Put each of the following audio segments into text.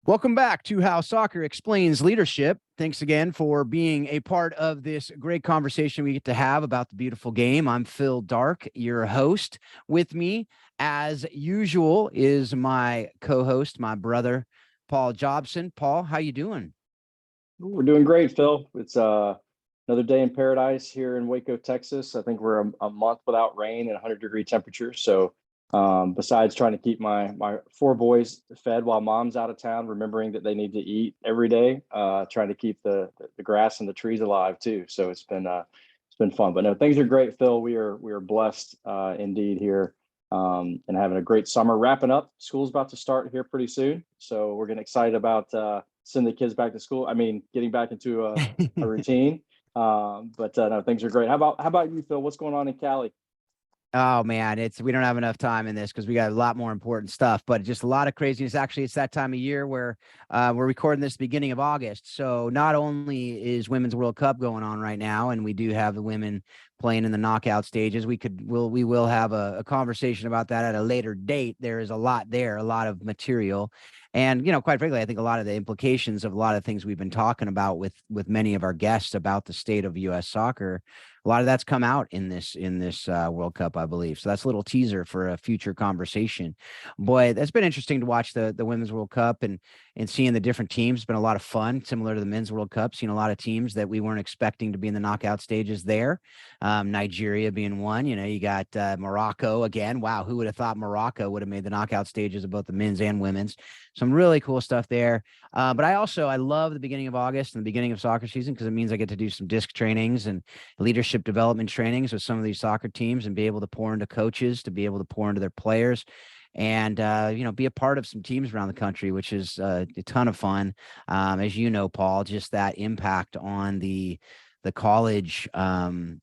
Welcome back to How Soccer Explains Leadership. Thanks again for being a part of this great conversation we get to have about the beautiful game. I'm Phil Dark, your host. With me, as usual, is my co-host, my brother, Paul Jobson. Paul, how you doing? We're doing great, Phil. It's another day in paradise here in Waco, Texas. I think we're a month without rain and 100-degree temperatures. So besides trying to keep my four boys fed while mom's out of town, remembering that they need to eat every day, trying to keep the grass and the trees alive too. So it's been fun. But no, things are great, Phil. We are blessed indeed here, and having a great summer. Wrapping up, school's about to start here pretty soon. So we're getting excited about send the kids back to school. I mean, getting back into a routine. But no, things are great. How about you, Phil? What's going on in Cali? Oh man, we don't have enough time in this because we got a lot more important stuff, but just a lot of craziness. Actually, it's that time of year where we're recording this beginning of August. So not only is Women's World Cup going on right now, and we do have the women playing in the knockout stages, we will have a conversation about that at a later date. There is a lot there, a lot of material. And, quite frankly, I think a lot of the implications of a lot of things we've been talking about with many of our guests about the state of U.S. soccer, a lot of that's come out in this World Cup, I believe. So that's a little teaser for a future conversation. Boy, that's been interesting to watch the Women's World Cup and seeing the different teams. It's been a lot of fun, similar to the Men's World Cup. Seeing a lot of teams that we weren't expecting to be in the knockout stages there. Nigeria being one. You got Morocco again. Wow, who would have thought Morocco would have made the knockout stages of both the men's and women's? Some really cool stuff there. But I love the beginning of August and the beginning of soccer season because it means I get to do some disc trainings and leadership development trainings with some of these soccer teams and be able to pour into coaches, to be able to pour into their players, and be a part of some teams around the country, which is a ton of fun. As you know, Paul, just that impact on the college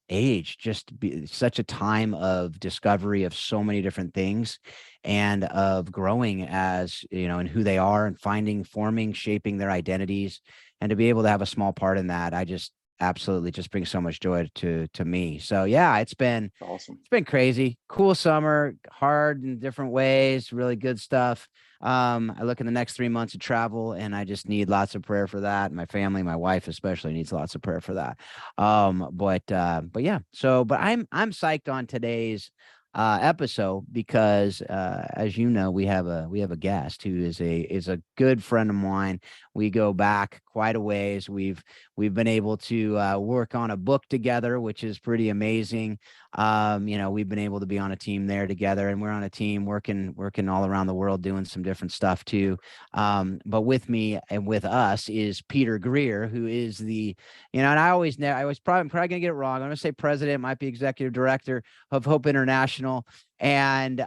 age, just be such a time of discovery of so many different things and of growing as and who they are and forming, shaping their identities, and to be able to have a small part in that, I just absolutely just brings so much joy to me. So yeah, Awesome. it's been crazy, cool summer, hard in different ways, really good stuff. I look in the next 3 months of travel, and I just need lots of prayer for that. My family, my wife especially, needs lots of prayer for that. But yeah. But I'm psyched on today's episode because as you know, we have a guest who is a good friend of mine. We go back quite a ways. We've been able to work on a book together, which is pretty amazing. We've been able to be on a team there together, and we're on a team working all around the world doing some different stuff too. But with me and with us is Peter Greer, who is and I was probably gonna get it wrong. I'm gonna say president, might be executive director of HOPE International, and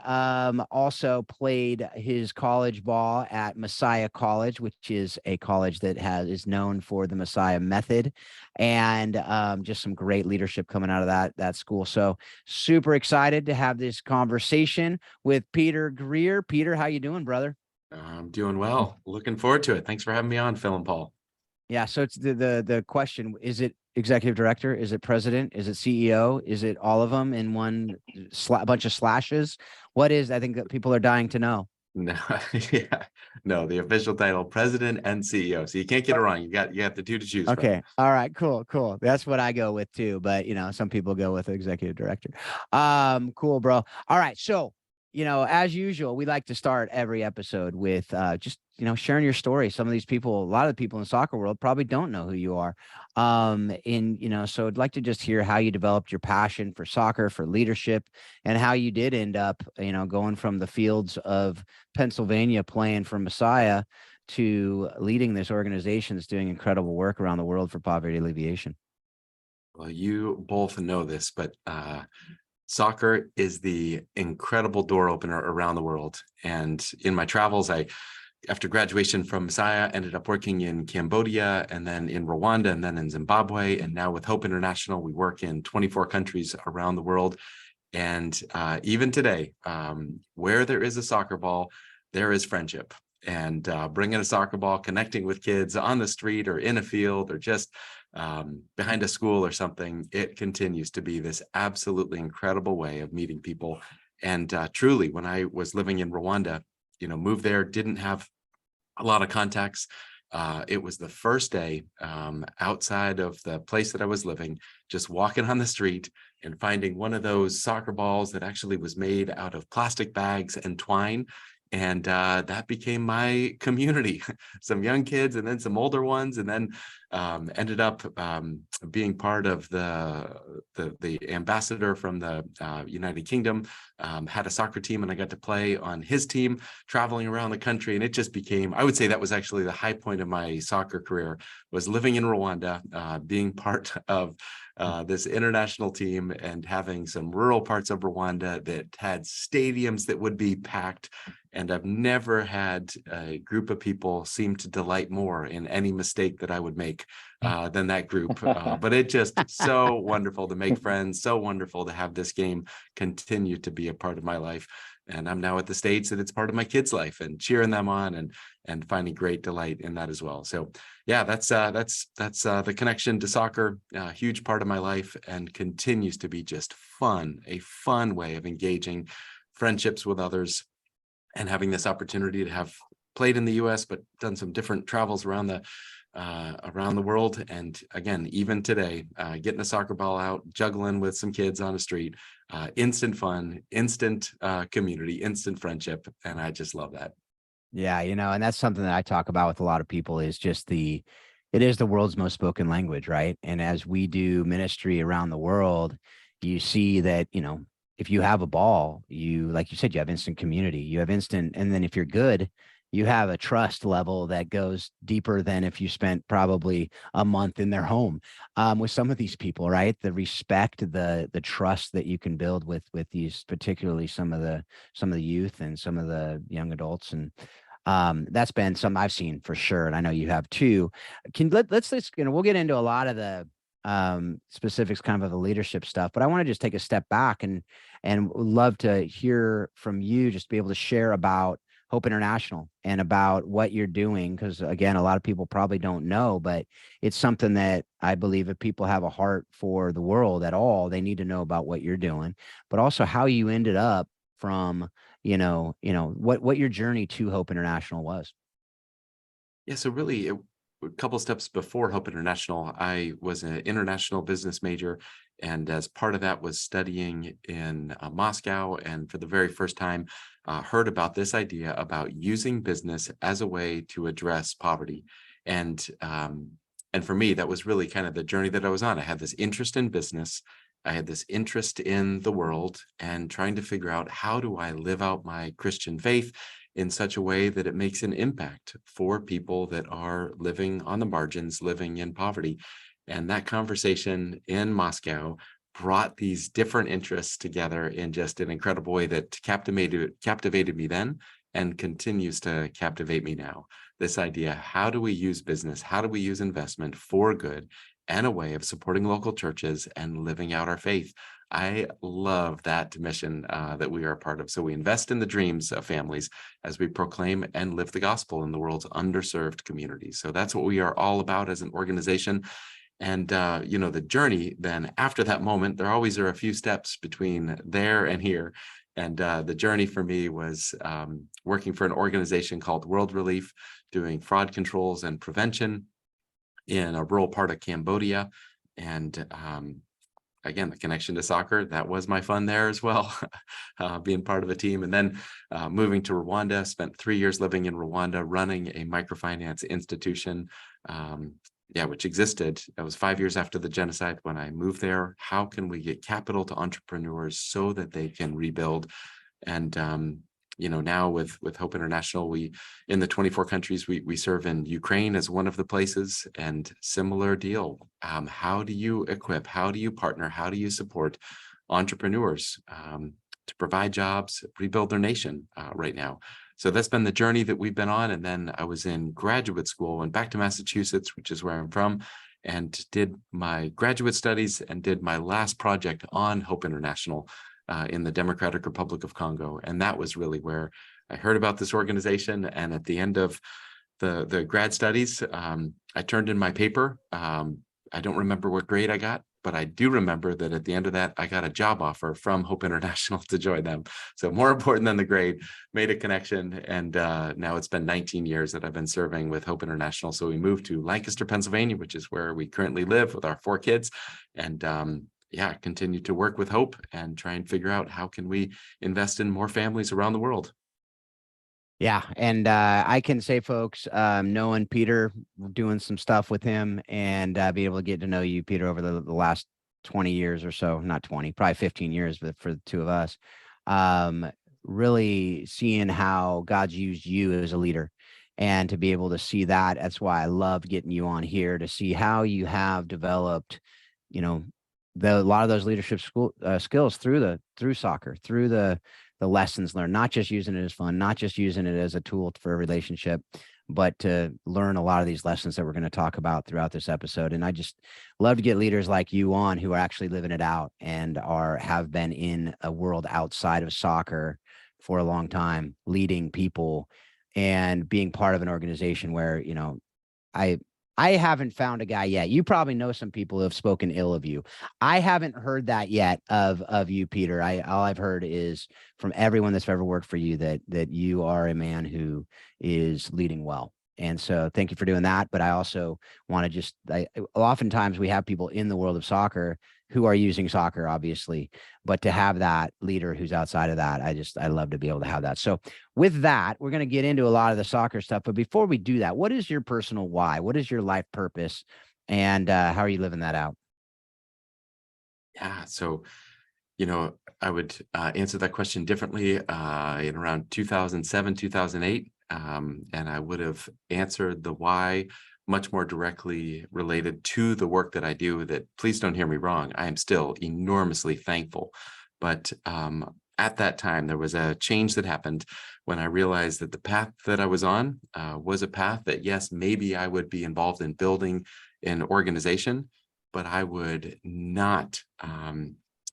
also played his college ball at Messiah College, which is a college that is known for the Messiah method, and just some great leadership coming out of that school. So super excited to have this conversation with Peter Greer. Peter, how you doing, brother? I'm doing well. Looking forward to it. Thanks for having me on, Phil and Paul. Yeah, so it's the question, is it executive director? Is it president? Is it CEO? Is it all of them in one bunch of slashes? What is, I think that people are dying to know. No, yeah, no, the official title, president and CEO. So you can't get it wrong. You have the two to choose from. Okay. All right, cool. That's what I go with too, but some people go with executive director. Cool, bro. All right. So, as usual, we like to start every episode with just sharing your story. Some of these people, a lot of the people in the soccer world probably don't know who you are. So I'd like to just hear how you developed your passion for soccer, for leadership, and how you did end up, going from the fields of Pennsylvania playing for Messiah to leading this organization that's doing incredible work around the world for poverty alleviation. Well, you both know this, but soccer is the incredible door opener around the world. And in my travels, after graduation from Messiah, ended up working in Cambodia and then in Rwanda and then in Zimbabwe. And now with HOPE International, we work in 24 countries around the world. And even today, where there is a soccer ball, there is friendship. And bringing a soccer ball, connecting with kids on the street or in a field or just behind a school or something, it continues to be this absolutely incredible way of meeting people. And truly, when I was living in Rwanda, moved there, didn't have a lot of contacts. It was the first day outside of the place that I was living, just walking on the street and finding one of those soccer balls that actually was made out of plastic bags and twine. And that became my community, some young kids and then some older ones, and then ended up being part of the ambassador from the United Kingdom, had a soccer team, and I got to play on his team, traveling around the country. And it just became, I would say that was actually the high point of my soccer career, was living in Rwanda, being part of this international team and having some rural parts of Rwanda that had stadiums that would be packed. And I've never had a group of people seem to delight more in any mistake that I would make than that group. But it just so wonderful to make friends, so wonderful to have this game continue to be a part of my life. And I'm now at the stage that it's part of my kids' life, and cheering them on and finding great delight in that as well. So yeah, that's the connection to soccer, a huge part of my life, and continues to be just fun, a fun way of engaging friendships with others, and having this opportunity to have played in the US, but done some different travels around the world. And again, even today, getting a soccer ball out, juggling with some kids on the street, instant fun, instant community, instant friendship. And I just love that. Yeah, and that's something that I talk about with a lot of people, is just it is the world's most spoken language, right? And as we do ministry around the world, you see that, if you have a ball, like you said, you have instant community, you have instant, and then if you're good, you have a trust level that goes deeper than if you spent probably a month in their home with some of these people, right? The respect, the trust that you can build with these, particularly some of the youth and some of the young adults. And that's been something I've seen for sure, and I know you have too. Let's we'll get into a lot of the specifics, kind of the leadership stuff, but I want to just take a step back and would love to hear from you, just be able to share about Hope International and about what you're doing, because again, a lot of people probably don't know, but it's something that I believe if people have a heart for the world at all, they need to know about what you're doing, but also how you ended up from what your journey to Hope International was. Yeah, so really, a couple steps before Hope International, I was an international business major, and as part of that was studying in Moscow, and for the very first time, heard about this idea about using business as a way to address poverty. And for me, that was really kind of the journey that I was on. I had this interest in business, I had this interest in the world, and trying to figure out, how do I live out my Christian faith in such a way that it makes an impact for people that are living on the margins, living in poverty. And that conversation in Moscow brought these different interests together in just an incredible way that captivated me then and continues to captivate me now. This idea, how do we use business? How do we use investment for good and a way of supporting local churches and living out our faith? I love that mission that we are a part of. So we invest in the dreams of families as we proclaim and live the gospel in the world's underserved communities. So that's what we are all about as an organization. And, the journey then after that moment, there always are a few steps between there and here. And the journey for me was working for an organization called World Relief, doing fraud controls and prevention in a rural part of Cambodia. And again, the connection to soccer, that was my fun there as well, being part of a team. And then moving to Rwanda, spent 3 years living in Rwanda, running a microfinance institution, which existed. That was 5 years after the genocide when I moved there. How can we get capital to entrepreneurs so that they can rebuild? And now with Hope International, we, in the 24 countries, we serve in Ukraine as one of the places, and similar deal. How do you equip, how do you partner, how do you support entrepreneurs to provide jobs, rebuild their nation right now? So that's been the journey that we've been on. And then I was in graduate school, went back to Massachusetts, which is where I'm from, and did my graduate studies and did my last project on Hope International in the Democratic Republic of Congo. And that was really where I heard about this organization. And at the end of the grad studies, I turned in my paper. I don't remember what grade I got, but I do remember that at the end of that, I got a job offer from Hope International to join them. So more important than the grade, made a connection. And now it's been 19 years that I've been serving with Hope International. So we moved to Lancaster, Pennsylvania, which is where we currently live with our 4 kids. And yeah, continue to work with Hope and try and figure out how can we invest in more families around the world. Yeah. And I can say, folks, knowing Peter, doing some stuff with him and be able to get to know you, Peter, over the last 20 years or so, not 20, probably 15 years, but for the two of us, really seeing how God's used you as a leader and to be able to see that. That's why I love getting you on here to see how you have developed, you know, a lot of those leadership skills through soccer, through the lessons learned, not just using it as fun, not just using it as a tool for a relationship, but to learn a lot of these lessons that we're going to talk about throughout this episode. And I just love to get leaders like you on who are actually living it out and have been in a world outside of soccer for a long time, leading people and being part of an organization where, you know, I haven't found a guy yet. You probably know some people who have spoken ill of you. I haven't heard that yet of you, Peter. All I've heard is from everyone that's ever worked for you that you are a man who is leading well. And so thank you for doing that. But I also want to oftentimes we have people in the world of soccer who are using soccer, obviously, but to have that leader who's outside of that, I love to be able to have that. So with that, we're going to get into a lot of the soccer stuff. But before we do that, what is your personal why? What is your life purpose? And how are you living that out? Yeah. So, you know, I would answer that question differently in around 2007, 2008. And I would have answered the why much more directly related to the work that I do. That, please don't hear me wrong, I am still enormously thankful. But at that time, there was a change that happened when I realized that the path that I was on was a path that, yes, maybe I would be involved in building an organization, but I would not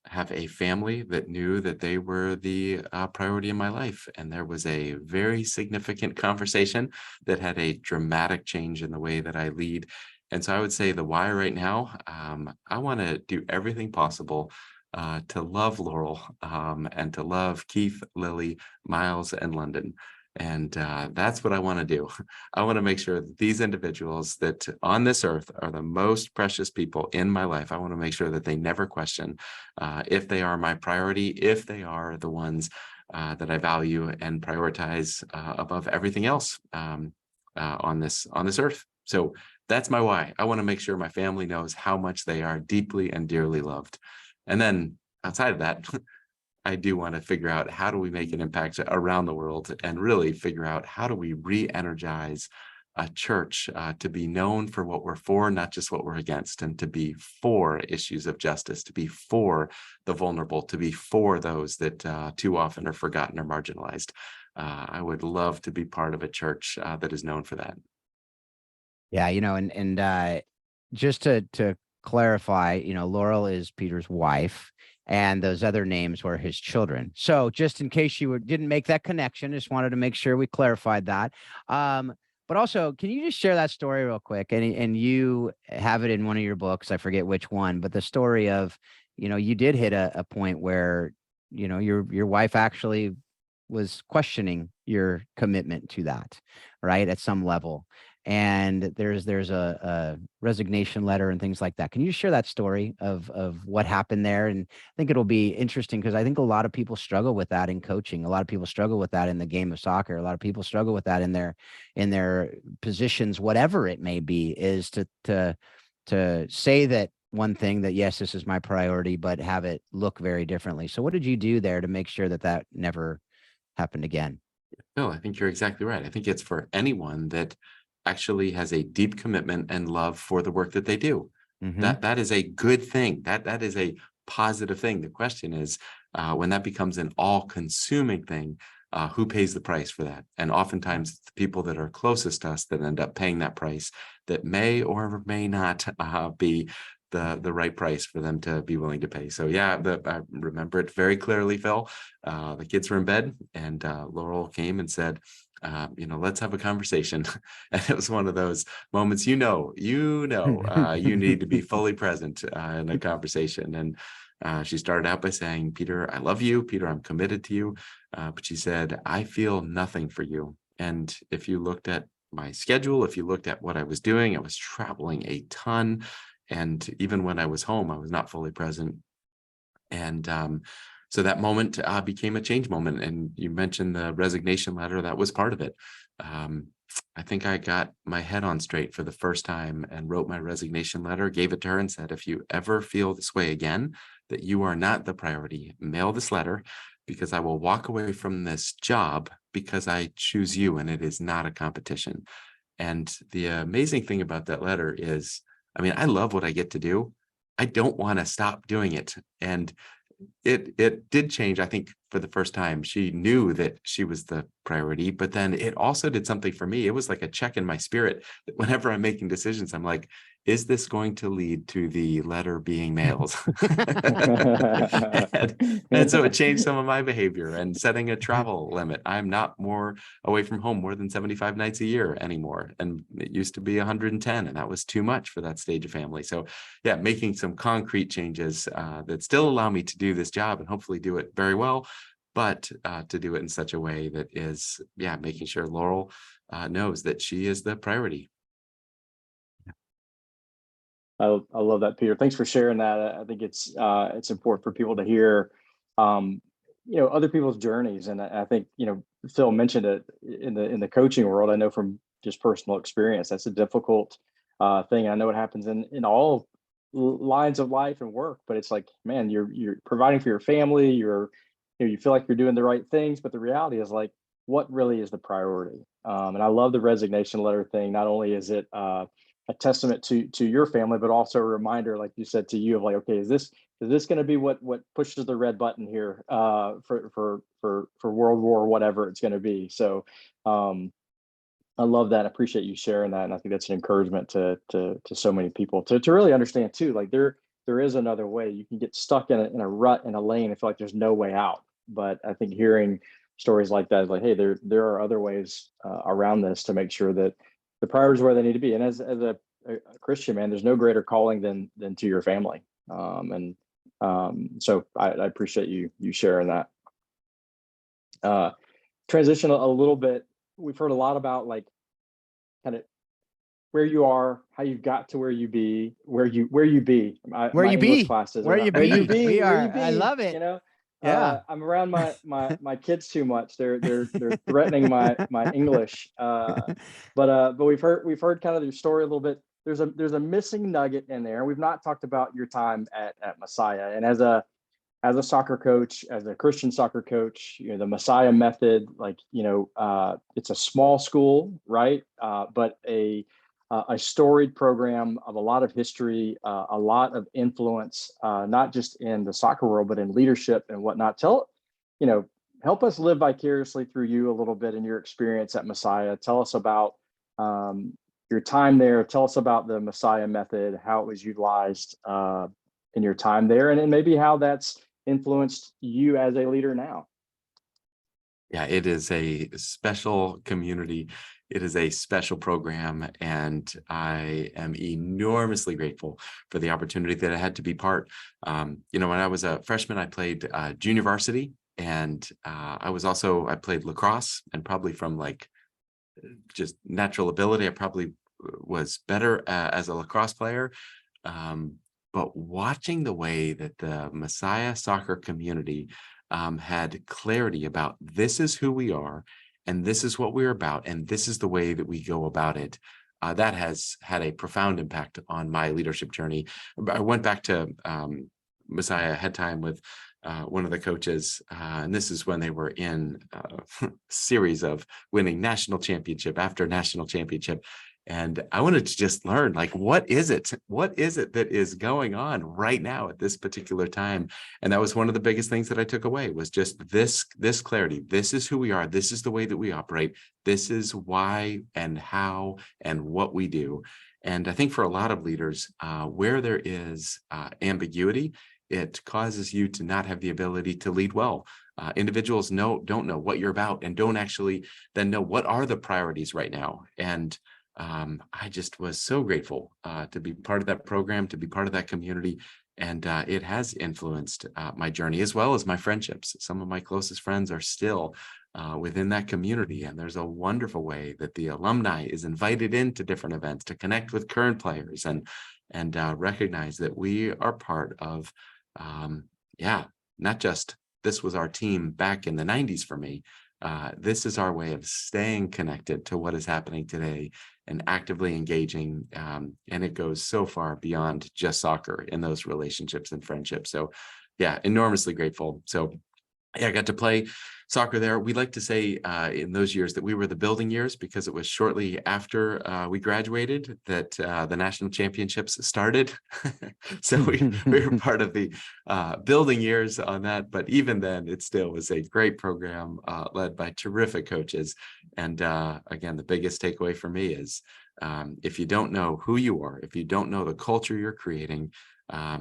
have a family that knew that they were the priority in my life. And there was a very significant conversation that had a dramatic change in the way that I lead. And so I would say the why right now, I want to do everything possible to love Laurel and to love Keith, Lily, Miles, and London. And that's what I want to do. I want to make sure that these individuals that on this earth are the most precious people in my life, I want to make sure that they never question if they are my priority, if they are the ones that I value and prioritize above everything else on this earth. So that's my why. I want to make sure my family knows how much they are deeply and dearly loved. And then outside of that, I do want to figure out how do we make an impact around the world and really figure out how do we re-energize a church to be known for what we're for, not just what we're against, and to be for issues of justice, to be for the vulnerable, to be for those that too often are forgotten or marginalized. I would love to be part of a church that is known for that. Yeah, you know, and just to clarify, you know, Laurel is Peter's wife, and those other names were his children. So just in case you didn't make that connection, just wanted to make sure we clarified that. But also, can you just share that story real quick? And you have it in one of your books. I forget which one, but the story of, you know, you did hit a point where, you know, your wife actually was questioning your commitment to that, right? At some level. And there's a resignation letter and things like that. Can you share that story of what happened there? And I think it'll be interesting because I think a lot of people struggle with that in coaching. A lot of people struggle with that in the game of soccer. A lot of people struggle with that in their positions, whatever it may be, is to say that one thing, that yes, this is my priority, but have it look very differently. So what did you do there to make sure that that never happened again? No, I think you're exactly right. I think it's for anyone that actually has a deep commitment and love for the work that they do. Mm-hmm. That is a good thing. That is a positive thing. The question is when that becomes an all-consuming thing, who pays the price for that? And oftentimes it's the people that are closest to us that end up paying that price, that may or may not be the right price for them to be willing to pay. So yeah, I remember it very clearly, Phil. The kids were in bed and Laurel came and said, let's have a conversation. And it was one of those moments, you need to be fully present in a conversation. And she started out by saying, Peter, I love you. Peter, I'm committed to you. But she said, I feel nothing for you. And if you looked at my schedule, if you looked at what I was doing, I was traveling a ton. And even when I was home, I was not fully present. And so that moment became a change moment. And you mentioned the resignation letter. That was part of it. I think I got my head on straight for the first time and wrote my resignation letter, gave it to her and said, if you ever feel this way again, that you are not the priority, mail this letter, because I will walk away from this job because I choose you and it is not a competition. And the amazing thing about that letter is, I love what I get to do. I don't want to stop doing it. And it did change. I think for the first time, she knew that she was the priority, but then it also did something for me. It was like a check in my spirit that whenever I'm making decisions, I'm like, is this going to lead to the letter being mailed? and so it changed some of my behavior and setting a travel limit. I'm not more away from home more than 75 nights a year anymore. And it used to be 110, and that was too much for that stage of family. So yeah, making some concrete changes that still allow me to do this job and hopefully do it very well, but to do it in such a way that is, making sure Laurel knows that she is the priority. I love that, Peter. Thanks for sharing that. I think it's important for people to hear, other people's journeys. And I think, Phil mentioned it in the coaching world. I know from just personal experience, that's a difficult thing. I know it happens in all lines of life and work, but it's like, man, you're providing for your family. You feel like you're doing the right things, but the reality is like, what really is the priority? And I love the resignation letter thing. Not only is it a testament to your family, but also a reminder, like you said, to you of like, okay, is this going to be what pushes the red button here for World War, whatever it's going to be? So I love that. I appreciate you sharing that, and I think that's an encouragement to so many people to really understand too. Like there is another way. You can get stuck in a rut, in a lane, and feel like there's no way out. But I think hearing stories like that is like, hey, there are other ways around this to make sure that the priorities are where they need to be. And as a Christian, man, there's no greater calling than to your family. So I appreciate you sharing that. Transition a little bit. We've heard a lot about like kind of where you are, how you got to where you be. Where you be? We are. I love it. Yeah. I'm around my kids too much. They're threatening my English. But we've heard kind of your story a little bit. There's a missing nugget in there. We've not talked about your time at Messiah, and as a soccer coach, as a Christian soccer coach, the Messiah method, like, it's a small school, right? But a storied program of a lot of history, a lot of influence, not just in the soccer world, but in leadership and whatnot. Help us live vicariously through you a little bit in your experience at Messiah. Tell us about your time there. Tell us about the Messiah method, how it was utilized in your time there, and then maybe how that's influenced you as a leader now. Yeah, it is a special community. It is a special program, and I am enormously grateful for the opportunity that I had to be part. When I was a freshman, I played junior varsity, and I played lacrosse, and probably from like just natural ability, I probably was better as a lacrosse player. But watching the way that the Messiah soccer community had clarity about this is who we are, and this is what we're about, and this is the way that we go about it, that has had a profound impact on my leadership journey. I went back to Messiah, had time with one of the coaches, and this is when they were in a series of winning national championship after national championship. And I wanted to just learn, like, what is it? What is it that is going on right now at this particular time? And that was one of the biggest things that I took away, was just this clarity. This is who we are. This is the way that we operate. This is why and how and what we do. And I think for a lot of leaders, where there is ambiguity, it causes you to not have the ability to lead well. individuals don't know what you're about and don't actually then know what are the priorities right now. And I just was so grateful to be part of that program, to be part of that community. And it has influenced my journey as well as my friendships. Some of my closest friends are still within that community. And there's a wonderful way that the alumni is invited into different events to connect with current players and recognize that we are part of, not just this was our team back in the 90s for me. This is our way of staying connected to what is happening today and actively engaging. And it goes so far beyond just soccer in those relationships and friendships. So yeah, enormously grateful. So yeah, I got to play soccer there. We like to say in those years that we were the building years because it was shortly after we graduated that the national championships started. So we were part of the building years on that. But even then, it still was a great program led by terrific coaches. And again, the biggest takeaway for me is if you don't know who you are, if you don't know the culture you're creating,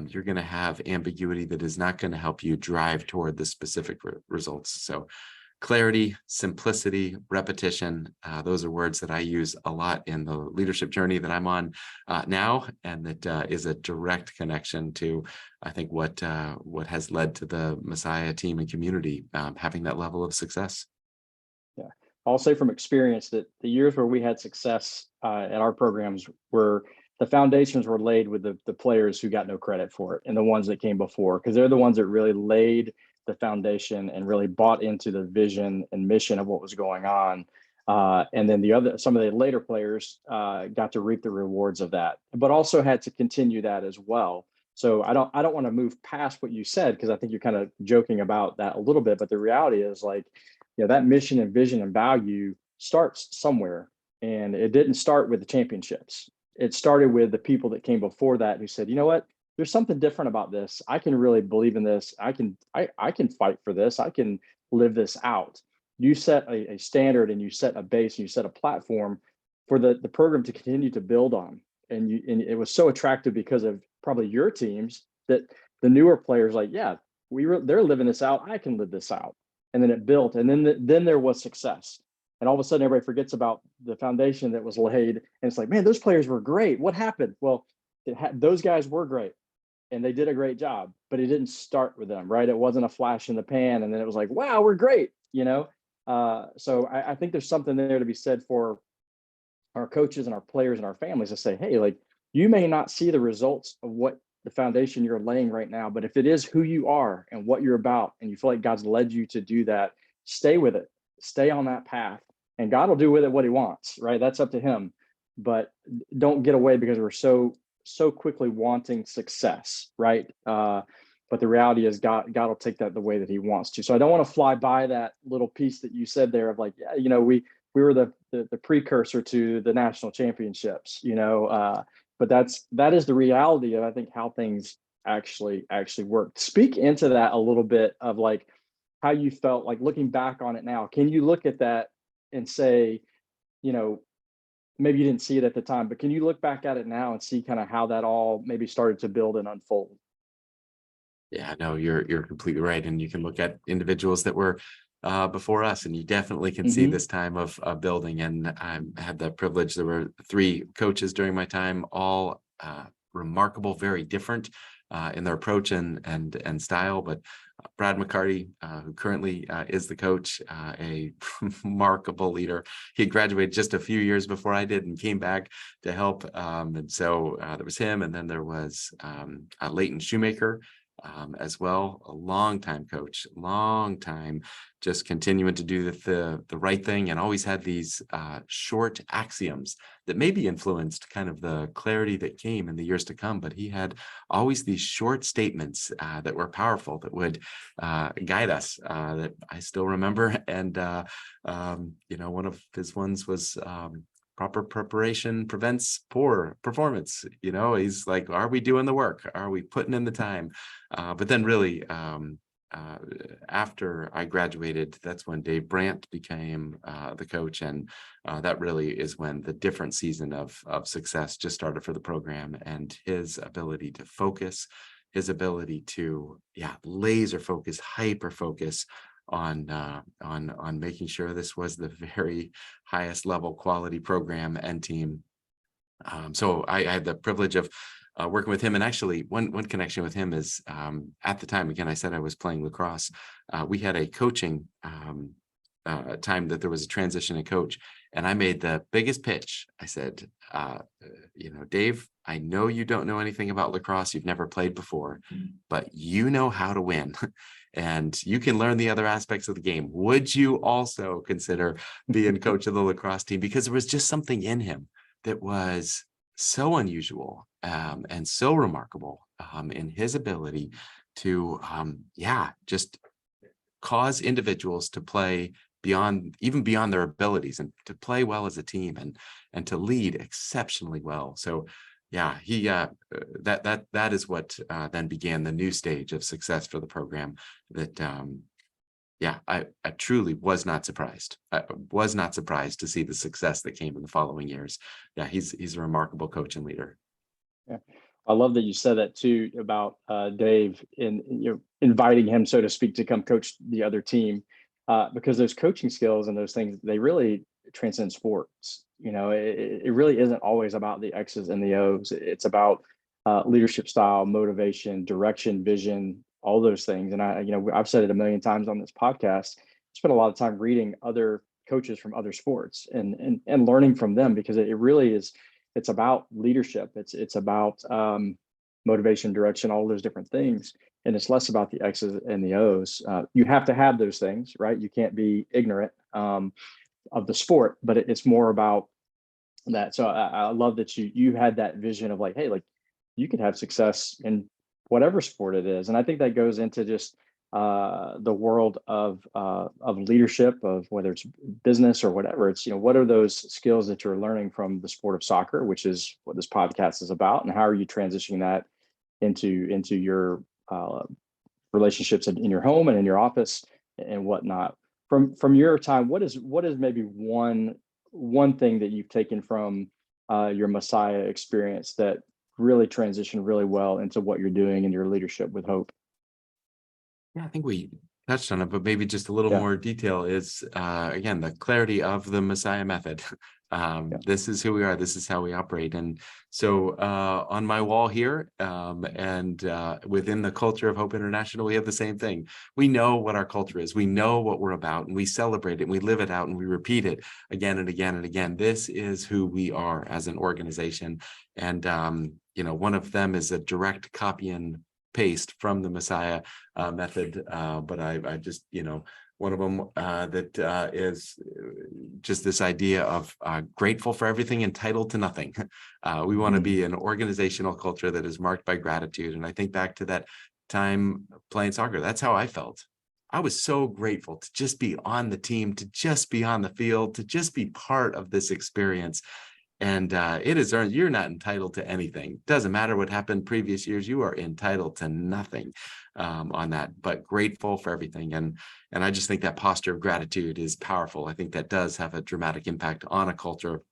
you're going to have ambiguity that is not going to help you drive toward the specific results. So clarity, simplicity, repetition, those are words that I use a lot in the leadership journey that I'm on now, and that is a direct connection to, I think, what has led to the Messiah team and community having that level of success. Yeah, I'll say from experience that the years where we had success at our programs were the foundations were laid with the players who got no credit for it and the ones that came before, because they're the ones that really laid the foundation and really bought into the vision and mission of what was going on. And then some of the later players got to reap the rewards of that, but also had to continue that as well. So I don't want to move past what you said, because I think you're kind of joking about that a little bit, but the reality is, like, that mission and vision and value starts somewhere, and it didn't start with the championships. It started with the people that came before that who said, you know what, there's something different about this. I can really believe in this. I can fight for this. I can live this out. You set a standard, and you set a base, and you set a platform for the program to continue to build on. And it was so attractive because of probably your teams that the newer players, like, yeah, they're living this out. I can live this out. And then it built, and then there was success. And all of a sudden, everybody forgets about the foundation that was laid. And it's like, man, those players were great. What happened? Well, those guys were great, and they did a great job, but it didn't start with them, right? It wasn't a flash in the pan, and then it was like, wow, we're great, So I think there's something there to be said for our coaches and our players and our families to say, hey, like, you may not see the results of what the foundation you're laying right now, but if it is who you are and what you're about, and you feel like God's led you to do that, stay with it. Stay on that path, and God will do with it what he wants, right? That's up to him. But don't get away because we're so quickly wanting success, right? But the reality is God will take that the way that he wants to. So I don't want to fly by that little piece that you said there of like, yeah, we were the precursor to the national championships, but that is the reality of, I think, how things actually work. Speak into that a little bit of like how you felt like looking back on it now. Can you look at that and say, maybe you didn't see it at the time, but can you look back at it now and see kind of how that all maybe started to build and unfold? Yeah, no, you're completely right. And you can look at individuals that were before us, and you definitely can see this time of building. And I had the privilege. There were 3 coaches during my time, all remarkable, very different in their approach and style. But Brad McCarty, who currently is the coach, a remarkable leader. He had graduated just a few years before I did and came back to help. And so there was him, and then there was Leighton Shoemaker, as well, a long time coach, long time, just continuing to do the right thing, and always had these short axioms that maybe influenced kind of the clarity that came in the years to come. But he had always these short statements that were powerful, that would guide us, that I still remember. And one of his ones was proper preparation prevents poor performance. He's like, are we doing the work? Are we putting in the time? But then really, after I graduated, that's when Dave Brandt became the coach. And that really is when the different season of success just started for the program, and his ability to focus, his ability to, laser focus, hyper focus on making sure this was the very highest level quality program and team. So I had the privilege of working with him, and actually one connection with him is at the time, again, I said I was playing lacrosse. We had a coaching time that there was a transition in coach, and I made the biggest pitch. I said, Dave, I know you don't know anything about lacrosse. You've never played before, but you know how to win. And you can learn the other aspects of the game. Would you also consider being coach of the lacrosse team? Because there was just something in him that was so unusual and so remarkable in his ability to, just cause individuals to play even beyond their abilities, and to play well as a team, and to lead exceptionally well. So yeah, he that is what then began the new stage of success for the program. That I truly was not surprised. I was not surprised to see the success that came in the following years. Yeah, he's a remarkable coach and leader. Yeah, I love that you said that too about Dave, in inviting him, so to speak, to come coach the other team, because those coaching skills and those things, they really transcend sports. It really isn't always about the X's and the O's. It's about leadership style, motivation, direction, vision, all those things. And I've said it a million times on this podcast. I spent a lot of time reading other coaches from other sports and learning from them, because it really is. It's about leadership. It's about motivation, direction, all those different things. And it's less about the X's and the O's. You have to have those things, right? You can't be ignorant of the sport, but it's more about that. So I love that you had that vision of like, hey, like you could have success in whatever sport it is. And I think that goes into just the world of leadership, of whether it's business or whatever. It's, what are those skills that you're learning from the sport of soccer, which is what this podcast is about, and how are you transitioning that into your relationships in your home and in your office and whatnot. From your time, what is maybe one thing that you've taken from your Messiah experience that really transitioned really well into what you're doing in your leadership with Hope? Yeah, I think we touched on it, but maybe just a little more detail is, again, the clarity of the Messiah method. This is who we are. This is how we operate. And so on my wall here and within the culture of Hope International, we have the same thing. We know what our culture is. We know what we're about, and we celebrate it, and we live it out, and we repeat it again and again and again. This is who we are as an organization. And, one of them is a direct copy and paste from the Messiah method. But I just, one of them that is just this idea of grateful for everything, entitled to nothing. We want to be an organizational culture that is marked by gratitude. And I think back to that time playing soccer. That's how I felt. I was so grateful to just be on the team, to just be on the field, to just be part of this experience. And it is earned. You're not entitled to anything. Doesn't matter what happened previous years. You are entitled to nothing on that, but grateful for everything. And I just think that posture of gratitude is powerful. I think that does have a dramatic impact on a culture.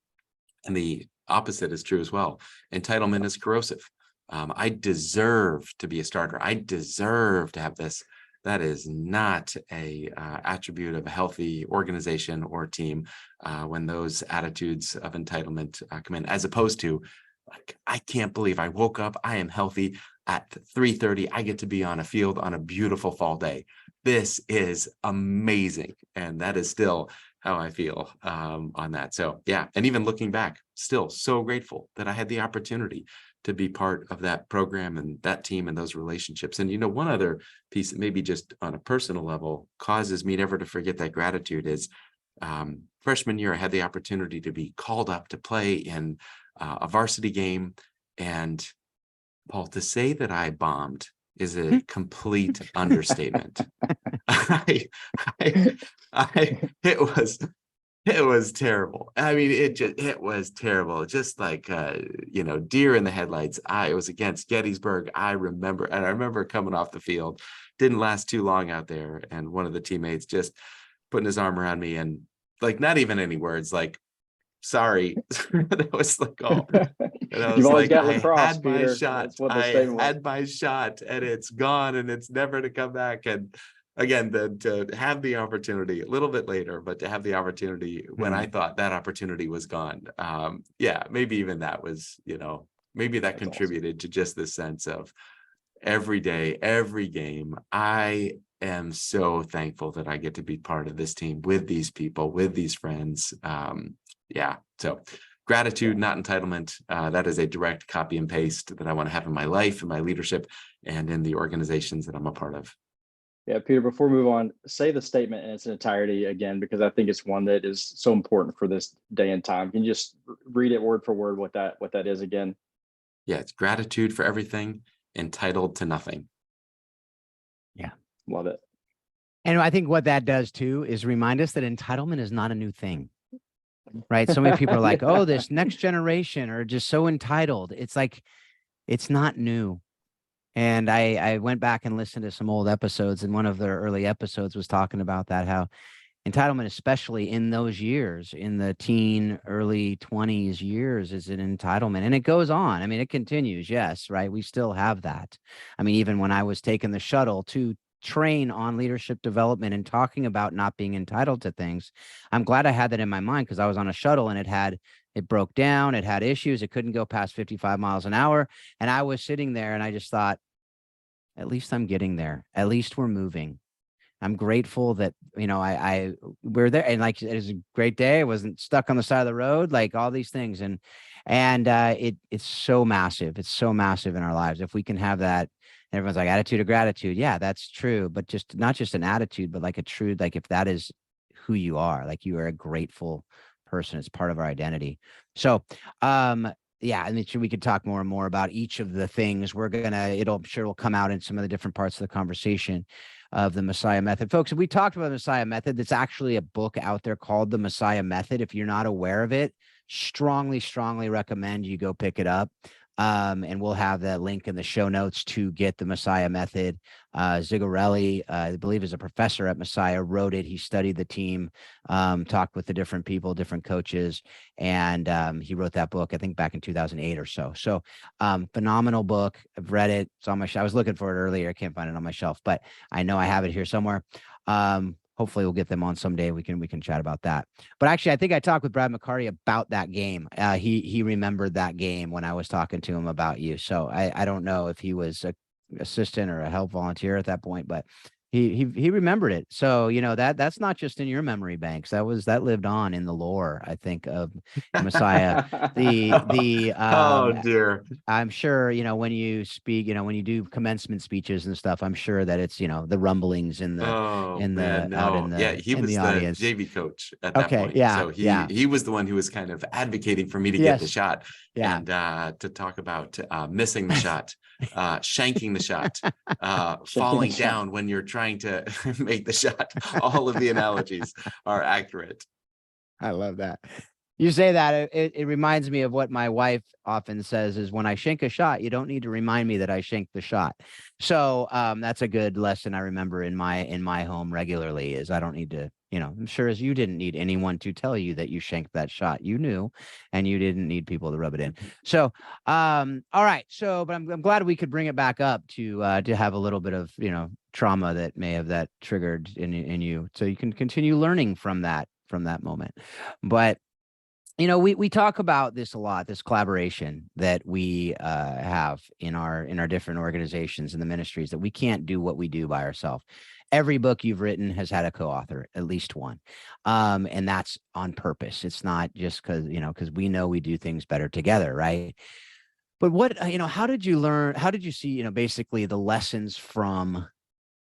And the opposite is true as well. Entitlement is corrosive. I deserve to be a starter. I deserve to have this. That is not a attribute of a healthy organization or team when those attitudes of entitlement come in, as opposed to, like, I can't believe I woke up, I am healthy at 3:30. I get to be on a field on a beautiful fall day. This is amazing. And that is still how I feel on that. So yeah, and even looking back, still so grateful that I had the opportunity to be part of that program and that team and those relationships. And, one other piece that maybe just on a personal level causes me never to forget that gratitude is freshman year, I had the opportunity to be called up to play in a varsity game. And Paul, to say that I bombed is a complete understatement. It was terrible. I mean, it was terrible. Just like, deer in the headlights. It was against Gettysburg. I remember coming off the field, didn't last too long out there. And one of the teammates just putting his arm around me and, like, not even any words, like, sorry. That was like, oh, and I was You've always like, got lacrosse, I had Peter. my shot. That's what the I statement was. had my shot, and it's gone, and it's never to come back. And again, to have the opportunity a little bit later, but to have the opportunity when I thought that opportunity was gone. Yeah, maybe even that was, maybe that That's contributed to just this sense of every day, every game. I am so thankful that I get to be part of this team with these people, with these friends. Yeah, so gratitude, not entitlement. That is a direct copy and paste that I want to have in my life, in my leadership, and in the organizations that I'm a part of. Yeah, Peter, before we move on, say the statement in its entirety again, because I think it's one that is so important for this day and time. Can you just read it word for word what that is again? Yeah, it's gratitude for everything, entitled to nothing. Yeah. Love it. And I think what that does too is remind us that entitlement is not a new thing, right? So many people are like, oh, this next generation are just so entitled. It's like, it's not new. And I went back and listened to some old episodes, and one of their early episodes was talking about that, how entitlement, especially in those years, in the teen, early 20s years, is an entitlement. And it goes on. I mean, it continues. Yes, right. We still have that. I mean, even when I was taking the shuttle to train on leadership development and talking about not being entitled to things, I'm glad I had that in my mind, because I was on a shuttle and it broke down. It had issues. It couldn't go past 55 miles an hour. And I was sitting there and I just thought, at least I'm getting there. At least we're moving. I'm grateful that, we're there, and like, it was a great day. I wasn't stuck on the side of the road, like all these things. It's so massive. It's so massive in our lives. If we can have that, everyone's like, attitude of gratitude. Yeah, that's true. But just not just an attitude, but like a true, like, if that is who you are, like you are a grateful person, it's part of our identity. So, yeah, I mean, we could talk more and more about each of the things. I'm sure it'll come out in some of the different parts of the conversation of the Messiah Method. Folks, if we talked about the Messiah Method, that's actually a book out there called The Messiah Method. If you're not aware of it, strongly, strongly recommend you go pick it up. And we'll have that link in the show notes to get the Messiah Method. Zigarelli, I believe, is a professor at Messiah, wrote it. He studied the team, talked with the different people, different coaches, and he wrote that book, I think, back in 2008 or so. So phenomenal book. I've read it. It's on my shelf. I was looking for it earlier. I can't find it on my shelf, but I know I have it here somewhere. Hopefully we'll get them on someday. We can chat about that. But actually, I think I talked with Brad McCarty about that game. He remembered that game when I was talking to him about you. So I don't know if he was a assistant or a help volunteer at that point, but he remembered it. So that's not just in your memory banks. That lived on in the lore, I think, of Messiah. Oh dear. I'm sure, when you speak, when you do commencement speeches and stuff, I'm sure that it's, the rumblings Oh man, out in no. Yeah, he was the the audience. JV coach at that Okay. point. Yeah. So Yeah. he was the one who was kind of advocating for me to get the Yes. shot, Yeah. and to talk about missing the shot, shanking the shot, Shanking the falling shot. down when you're trying to make the shot. All of the analogies are accurate. I love that. You say that, it reminds me of what my wife often says is, when I shank a shot, you don't need to remind me that I shanked the shot. So that's a good lesson I remember in my home regularly, is I don't need to, I'm sure as you didn't need anyone to tell you that you shanked that shot. You knew, and you didn't need people to rub it in. So all right. So, but I'm glad we could bring it back up to have a little bit of, trauma that may have that triggered in you, so you can continue learning from that moment. But we talk about this a lot, this collaboration that we have in our different organizations and the ministries, that we can't do what we do by ourselves. Every book you've written has had a co-author, at least one. And that's on purpose. It's not just because we know we do things better together, right? But how did you learn? How did you see, basically the lessons from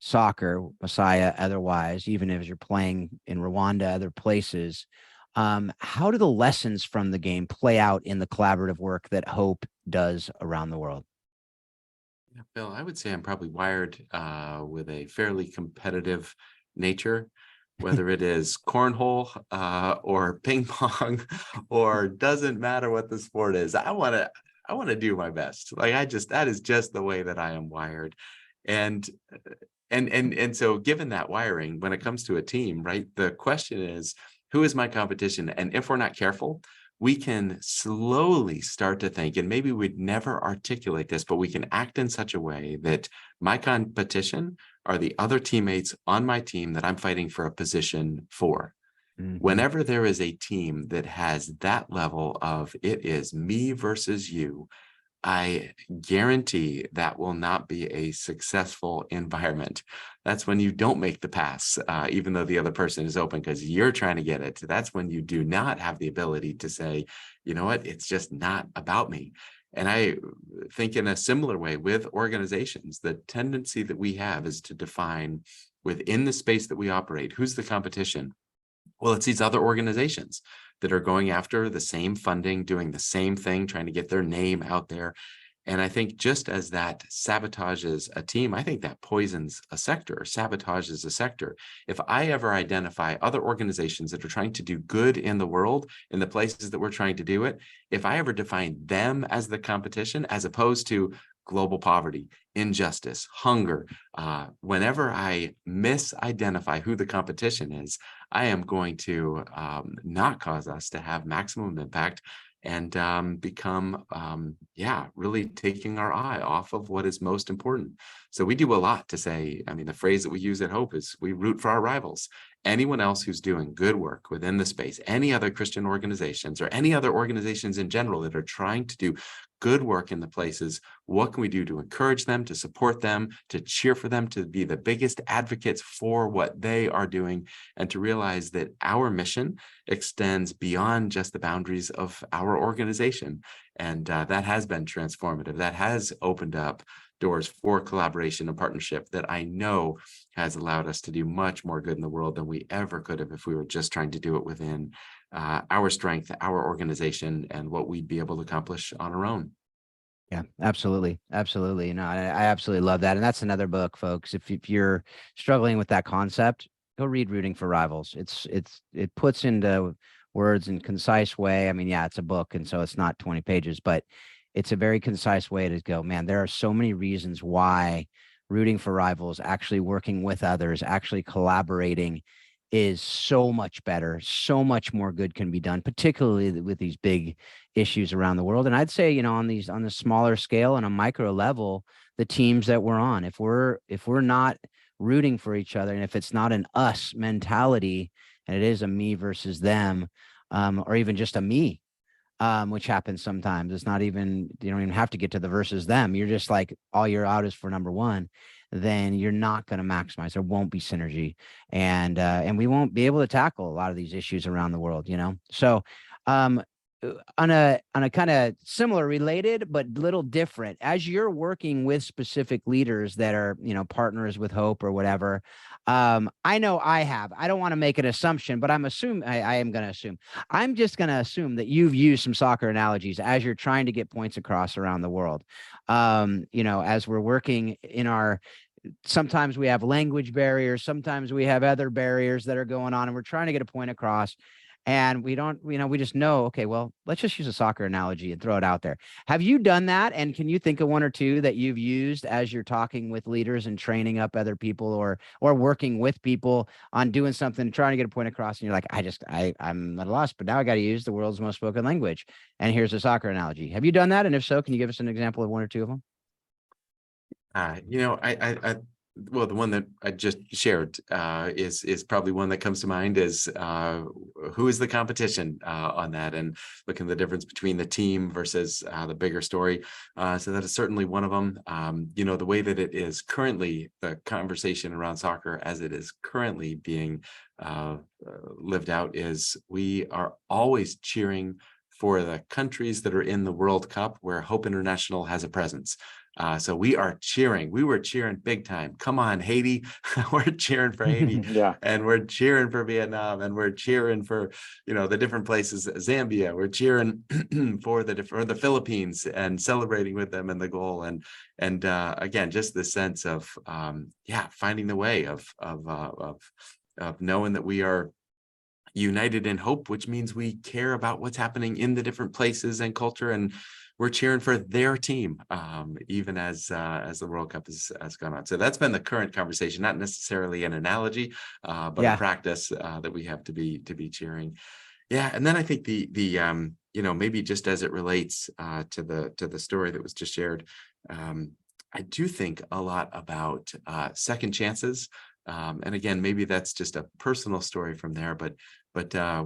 soccer, Messiah, otherwise, even as you're playing in Rwanda, other places? How do the lessons from the game play out in the collaborative work that Hope does around the world? Yeah, Bill, I would say I'm probably wired with a fairly competitive nature, whether it is cornhole or ping pong, or doesn't matter what the sport is. I want to do my best. Like, that is just the way that I am wired. And so given that wiring, when it comes to a team, right, the question is, who is my competition? And if we're not careful, we can slowly start to think, and maybe we'd never articulate this, but we can act in such a way that my competition are the other teammates on my team that I'm fighting for a position for. Mhm. Whenever there is a team that has that level of it is me versus you, I guarantee that will not be a successful environment. That's when you don't make the pass, even though the other person is open because you're trying to get it. That's when you do not have the ability to say, you know what, it's just not about me. And I think in a similar way with organizations, the tendency that we have is to define within the space that we operate, who's the competition? Well, it's these other organizations that are going after the same funding, doing the same thing, trying to get their name out there. And I think just as that sabotages a team, I think that poisons a sector, or sabotages a sector. If I ever identify other organizations that are trying to do good in the world, in the places that we're trying to do it, if I ever define them as the competition, as opposed to global poverty, injustice, hunger, whenever I misidentify who the competition is, I am going to not cause us to have maximum impact and become, really taking our eye off of what is most important. So we do a lot to say, I mean, the phrase that we use at Hope is we root for our rivals. Anyone else who's doing good work within the space, any other Christian organizations or any other organizations in general that are trying to do good work in the places, what can we do to encourage them, to support them, to cheer for them, to be the biggest advocates for what they are doing, and to realize that our mission extends beyond just the boundaries of our organization. And that has been transformative. That has opened up doors for collaboration and partnership that I know has allowed us to do much more good in the world than we ever could have if we were just trying to do it within our strength, our organization, and what we'd be able to accomplish on our own. Yeah, absolutely. Absolutely. No, I absolutely love that. And that's another book, folks. If you're struggling with that concept, go read Rooting for Rivals. It puts into words in concise way. I mean, yeah, it's a book, and so it's not 20 pages, but it's a very concise way to go, man, there are so many reasons why rooting for rivals, actually working with others, actually collaborating is so much better. So much more good can be done, particularly with these big issues around the world. And I'd say, on the smaller scale and a micro level, the teams that we're on, if we're not rooting for each other, and if it's not an us mentality, and it is a me versus them, or even just a me, which happens sometimes. It's not even, you don't even have to get to the versus them. You're just like, all you're out is for number one. Then you're not going to maximize. There won't be synergy, and we won't be able to tackle a lot of these issues around the world. So, um, on a kind of similar, related but little different, as you're working with specific leaders that are partners with Hope or whatever, I know I don't want to make an assumption, but I am going to assume, I'm just going to assume that you've used some soccer analogies as you're trying to get points across around the world. As we're working in sometimes we have language barriers, sometimes we have other barriers that are going on, and we're trying to get a point across. And we don't, we just know, okay, well, let's just use a soccer analogy and throw it out there. Have you done that? And can you think of one or two that you've used as you're talking with leaders and training up other people, or working with people on doing something, trying to get a point across, and you're like, I'm at a loss, but now I got to use the world's most spoken language. And here's a soccer analogy. Have you done that? And if so, can you give us an example of one or two of them? Well, the one that I just shared is probably one that comes to mind is who is the competition on that, and looking at the difference between the team versus the bigger story. So that is certainly one of them. The way that it is currently, the conversation around soccer as it is currently being lived out is we are always cheering for the countries that are in the World Cup where Hope International has a presence. So we were cheering big time. Come on, Haiti. We're cheering for Haiti. Yeah. And we're cheering for Vietnam, and we're cheering for, the different places, Zambia. We're cheering for the Philippines and celebrating with them in the goal. And again, just the sense of, finding the way of knowing that we are united in hope, which means we care about what's happening in the different places and culture, and we're cheering for their team, even as the World Cup has gone on. So that's been the current conversation, not necessarily an analogy, but a practice that we have to be cheering. Yeah, and then I think maybe just as it relates to the story that was just shared, I do think a lot about second chances. And again, maybe that's just a personal story from there, but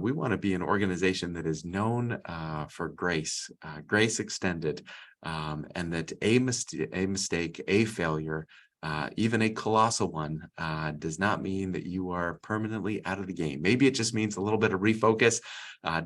we want to be an organization that is known for grace, grace extended, and that a mistake, a failure, even a colossal one, does not mean that you are permanently out of the game. Maybe it just means a little bit of refocus,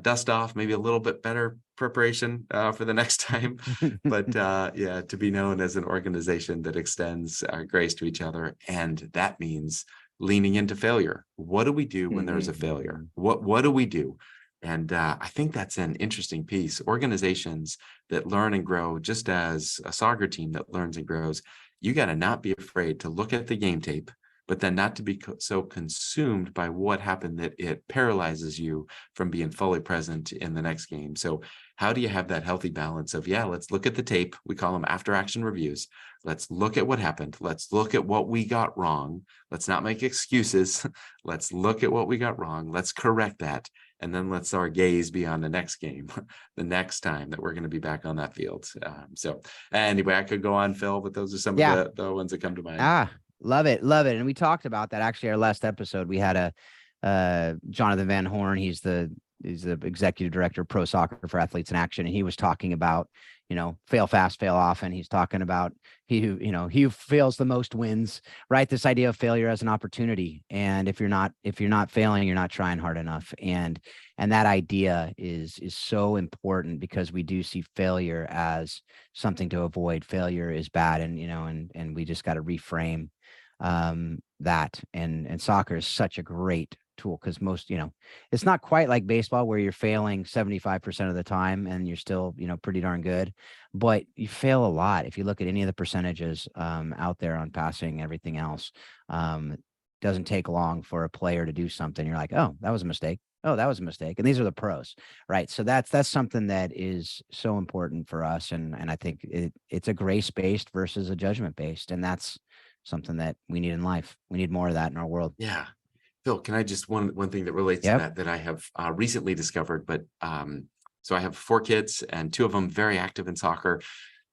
dust off, maybe a little bit better preparation for the next time. But yeah, to be known as an organization that extends grace to each other, and that means leaning into failure. What do we do when there's a failure? What do we do? And I think that's an interesting piece. Organizations that learn and grow, just as a soccer team that learns and grows, you got to not be afraid to look at the game tape, but then not to be so consumed by what happened that it paralyzes you from being fully present in the next game. So how do you have that healthy balance of, yeah, let's look at the tape. We call them after action reviews. Let's look at what happened. Let's look at what we got wrong. Let's not make excuses. Let's look at what we got wrong. Let's correct that. And then let's our gaze be on the next game, the next time that we're going to be back on that field. So anyway, I could go on, Phil, but those are some of the ones that come to mind. Love it. Love it. And we talked about that actually our last episode. We had Jonathan Van Horn. He's the executive director of pro soccer for Athletes in Action. And he was talking about, fail fast, fail often. He's talking about he who fails the most wins, right? This idea of failure as an opportunity. And if you're not failing, you're not trying hard enough. And that idea is so important, because we do see failure as something to avoid. Failure is bad. And we just got to reframe that. And soccer is such a great tool, because most, it's not quite like baseball where you're failing 75% of the time and you're still, pretty darn good, but you fail a lot. If you look at any of the percentages out there on passing, everything else, it doesn't take long for a player to do something. You're like, oh, that was a mistake. Oh, that was a mistake. And these are the pros, right? So that's something that is so important for us. And I think it's a grace-based versus a judgment-based. And that's something that we need in life. We need more of that in our world. Yeah. Phil, can I just one thing that relates to that I have recently discovered, but so I have 4 kids and 2 of them very active in soccer,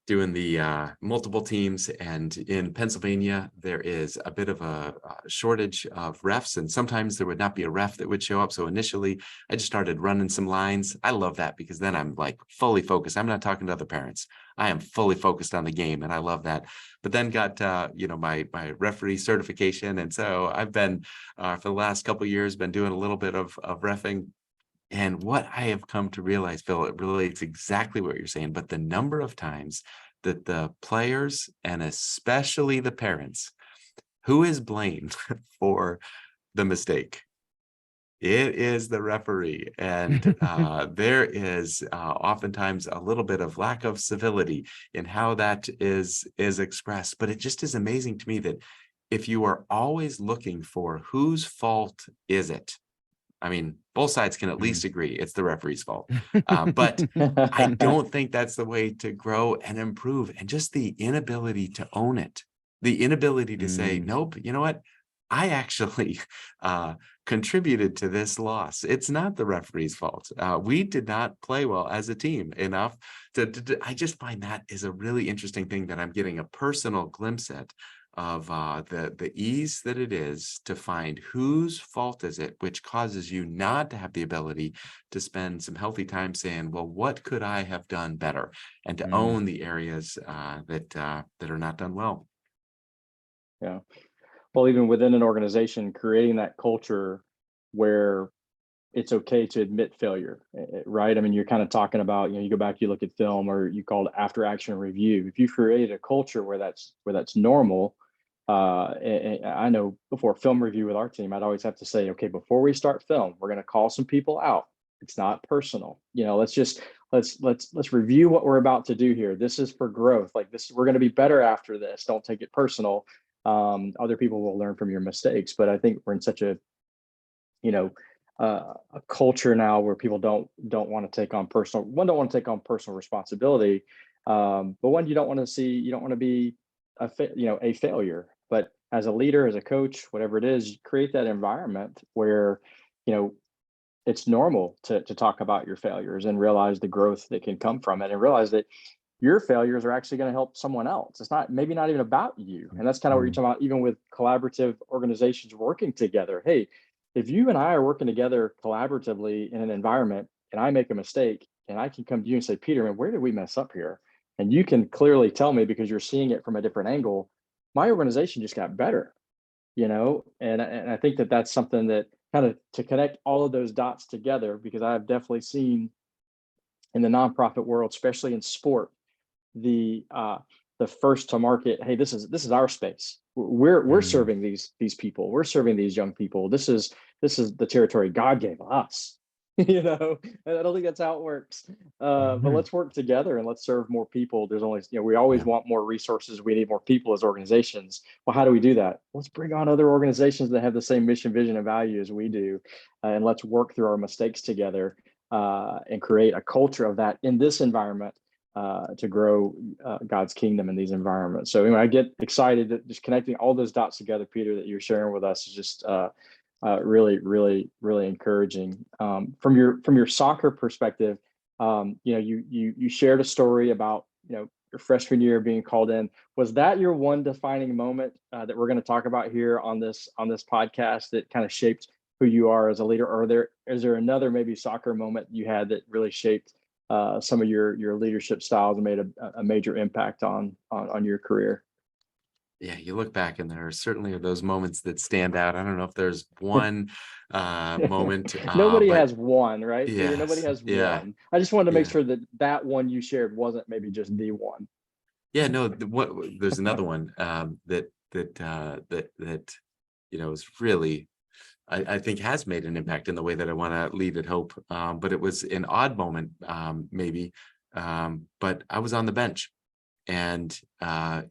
doing the multiple teams. And in Pennsylvania, there is a bit of a shortage of refs, and sometimes there would not be a ref that would show up. So initially, I just started running some lines. I love that, because then I'm like fully focused. I'm not talking to other parents. I am fully focused on the game, and I love that. But then got my referee certification, and so I've been for the last couple of years been doing a little bit of reffing. And what I have come to realize, Phil, it relates exactly what you're saying, but the number of times that the players, and especially the parents, who is blamed for the mistake? It is the referee. And there is oftentimes a little bit of lack of civility in how that is expressed. But it just is amazing to me that if you are always looking for whose fault is it, I mean, both sides can at least agree it's the referee's fault. But I don't think that's the way to grow and improve. And just the inability to own it, the inability to say, nope, you know what? I actually contributed to this loss. It's not the referee's fault. We did not play well as a team enough I just find that is a really interesting thing that I'm getting a personal glimpse at, of the ease that it is to find whose fault is it, which causes you not to have the ability to spend some healthy time saying, well, what could I have done better? And to own the areas that are not done well. Yeah. Well, even within an organization, creating that culture where it's okay to admit failure, right? I mean, you're kind of talking about, you go back, you look at film, or you call it after action review. If you create a culture where that's normal, and I know before film review with our team, I'd always have to say, okay, before we start film, we're going to call some people out. It's not personal. Let's review what we're about to do here. This is for growth. Like this, we're going to be better after this. Don't take it personal. Other people will learn from your mistakes. But I think we're in such a culture now where people don't want to take on personal responsibility. But one, you don't want to be a failure. But as a leader, as a coach, whatever it is, you create that environment where it's normal to talk about your failures and realize the growth that can come from it, and realize that your failures are actually going to help someone else. It's not, maybe not even about you. And that's kind of what you're talking about, even with collaborative organizations working together. Hey, if you and I are working together collaboratively in an environment and I make a mistake and I can come to you and say, Peter, man, where did we mess up here? And you can clearly tell me because you're seeing it from a different angle. My organization just got better, and I think that that's something that kind of to connect all of those dots together, because I've definitely seen in the nonprofit world, especially in sport, the first to market. Hey, this is our space. We're serving these people. We're serving these young people. This is the territory God gave us. And I don't think that's how it works. But let's work together and let's serve more people. There's always, we always want more resources. We need more people as organizations. Well, how do we do that? Let's bring on other organizations that have the same mission, vision, and value as we do, and let's work through our mistakes together and create a culture of that in this environment. To grow God's kingdom in these environments. So anyway, I get excited that just connecting all those dots together, Peter, that you're sharing with us is just really, really, really encouraging. From your soccer perspective, you shared a story about your freshman year being called in. Was that your one defining moment that we're going to talk about here on this podcast that kind of shaped who you are as a leader? Or is there another maybe soccer moment you had that really shaped some of your leadership styles and made a major impact on your career? Yeah, you look back and there are certainly those moments that stand out. I don't know if there's one moment. Nobody but has one, right, Peter? Nobody yes, has yeah, one. I just wanted to make yeah, sure that one you shared wasn't maybe just the one. yeah. No, there's another one that is really, I think has made an impact in the way that I want to lead at Hope. But it was an odd moment, maybe. But I was on the bench. And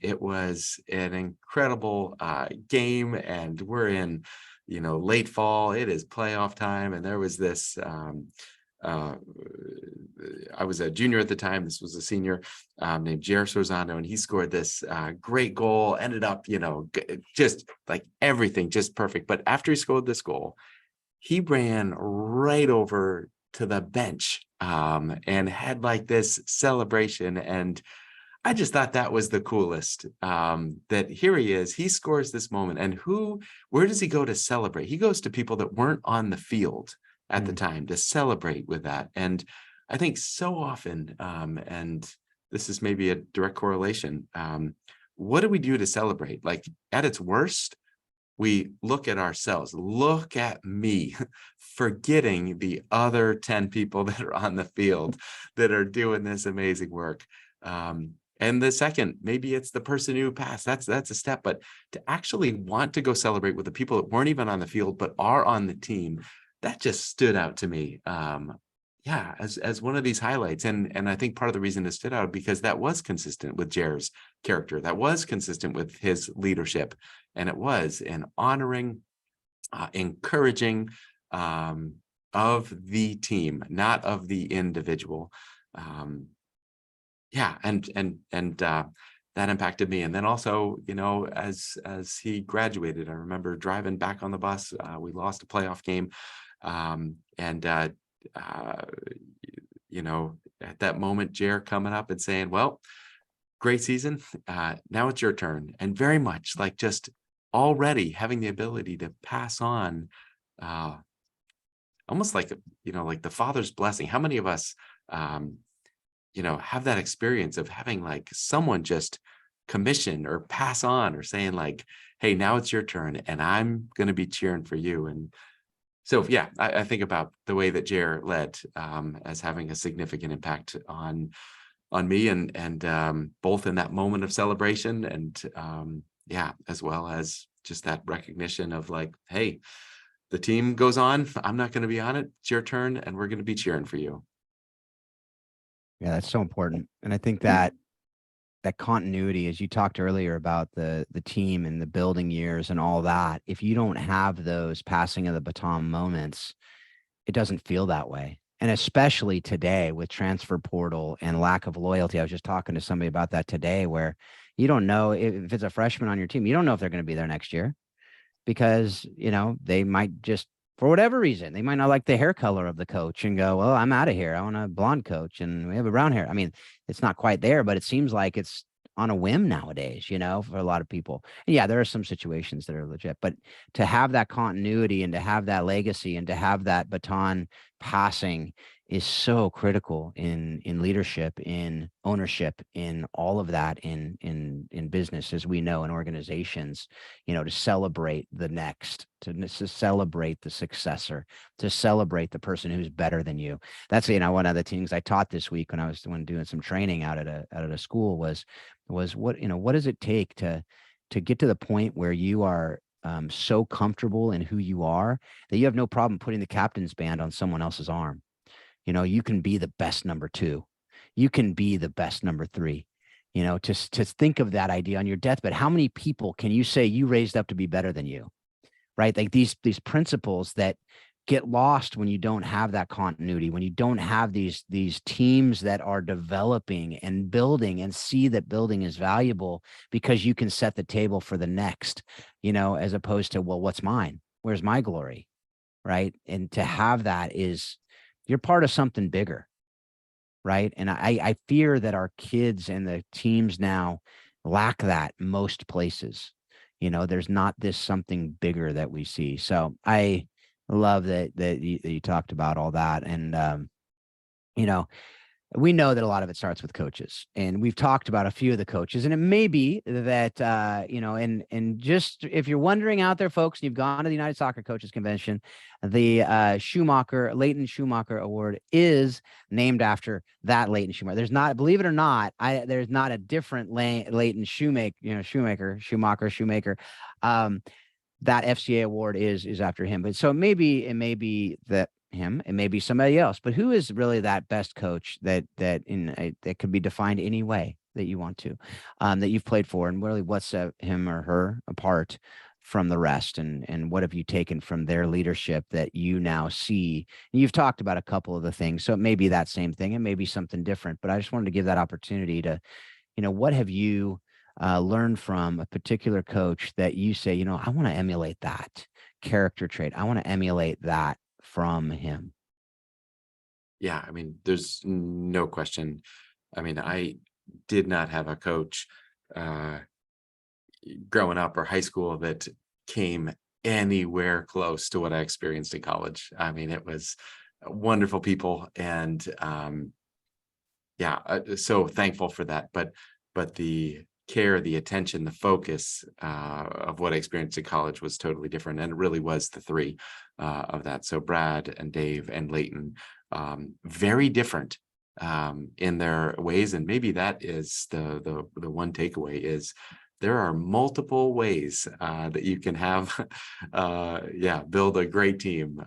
it was an incredible game, and we're in, late fall. It is playoff time, and there was this. I was a junior at the time. This was a senior named Jer Sorzano, and he scored this great goal. Ended up, just like everything, just perfect. But after he scored this goal, he ran right over to the bench and had like this celebration. And I just thought that was the coolest, that here he is, he scores this moment, and where does he go to celebrate? He goes to people that weren't on the field at the time to celebrate with that. And I think so often, and this is maybe a direct correlation, what do we do to celebrate? Like at its worst, we look at ourselves, look at me, forgetting the other 10 people that are on the field that are doing this amazing work. And the second, maybe it's the person who passed. That's a step, but to actually want to go celebrate with the people that weren't even on the field but are on the team, that just stood out to me. As one of these highlights, and I think part of the reason it stood out because that was consistent with Jer's character, that was consistent with his leadership, and it was an honoring, encouraging of the team, not of the individual. That impacted me. And then also, as he graduated, I remember driving back on the bus. We lost a playoff game, at that moment, Jer coming up and saying, "Well, great season. Now it's your turn," and very much like just already having the ability to pass on, almost like like the Father's blessing. How many of us? Have that experience of having like someone just commission or pass on or saying like, "Hey, now it's your turn and I'm going to be cheering for you." And so, yeah, I think about the way that Jer led as having a significant impact on me and both in that moment of celebration and as well as just that recognition of like, hey, the team goes on. I'm not going to be on it. It's your turn and we're going to be cheering for you. Yeah, that's so important. And I think that continuity, as you talked earlier about the team and the building years and all that, if you don't have those passing of the baton moments, it doesn't feel that way. And especially today with transfer portal and lack of loyalty. I was just talking to somebody about that today, where you don't know if it's a freshman on your team, you don't know if they're going to be there next year because, they might just for whatever reason. They might not like the hair color of the coach and go, well, I'm out of here. I want a blonde coach and we have a brown hair. I mean, it's not quite there, but it seems like it's on a whim nowadays, you know, for a lot of people. And yeah, there are some situations that are legit, but to have that continuity and to have that legacy and to have that baton passing is so critical in leadership, in ownership, in all of that, in business, as we know, in organizations, you know, to celebrate the next, to celebrate the successor, to celebrate the person who's better than you. That's, you know, one of the things I taught this week when I was doing some training out at a school was what, you know, what does it take to get to the point where you are so comfortable in who you are that you have no problem putting the captain's band on someone else's arm. You know, you can be the best number two. You can be the best number three. You know, to think of that idea on your deathbed. How many people can you say you raised up to be better than you? Right? Like these principles that get lost when you don't have that continuity, when you don't have these teams that are developing and building and see that building is valuable because you can set the table for the next, you know, as opposed to, well, what's mine? Where's my glory? Right? And to have that is, you're part of something bigger, right? And I fear that our kids and the teams now lack that most places. You know, there's not this something bigger that we see. So I love that you talked about all that. And you know, we know that a lot of it starts with coaches, and we've talked about a few of the coaches, and it may be that you know, and just if you're wondering out there, folks, and you've gone to the United Soccer Coaches Convention, the Leighton Schumacher Award is named after that Leighton Schumacher. There's not, believe it or not, there's not a different Leighton Shoemaker, you know, Schumacher. That FCA award is after him, but so it may be that him, it may be somebody else, but who is really that best coach that could be defined any way that you want to, that you've played for, and really what set him or her apart from the rest, and what have you taken from their leadership that you now see? And you've talked about a couple of the things, so it may be that same thing, it may be something different, but I just wanted to give that opportunity to, you know, what have you learned from a particular coach that you say, you know, I want to emulate that character trait, I want to emulate that from him? Yeah, I mean, there's no question. I mean, I did not have a coach uh, growing up or high school that came anywhere close to what I experienced in college. I mean, it was wonderful people, and yeah, so thankful for that. But the care, the attention, the focus of what I experienced in college was totally different, and it really was the three of that. So Brad and Dave and Leighton, very different in their ways, and maybe that is the one takeaway is there are multiple ways that you can have, build a great team.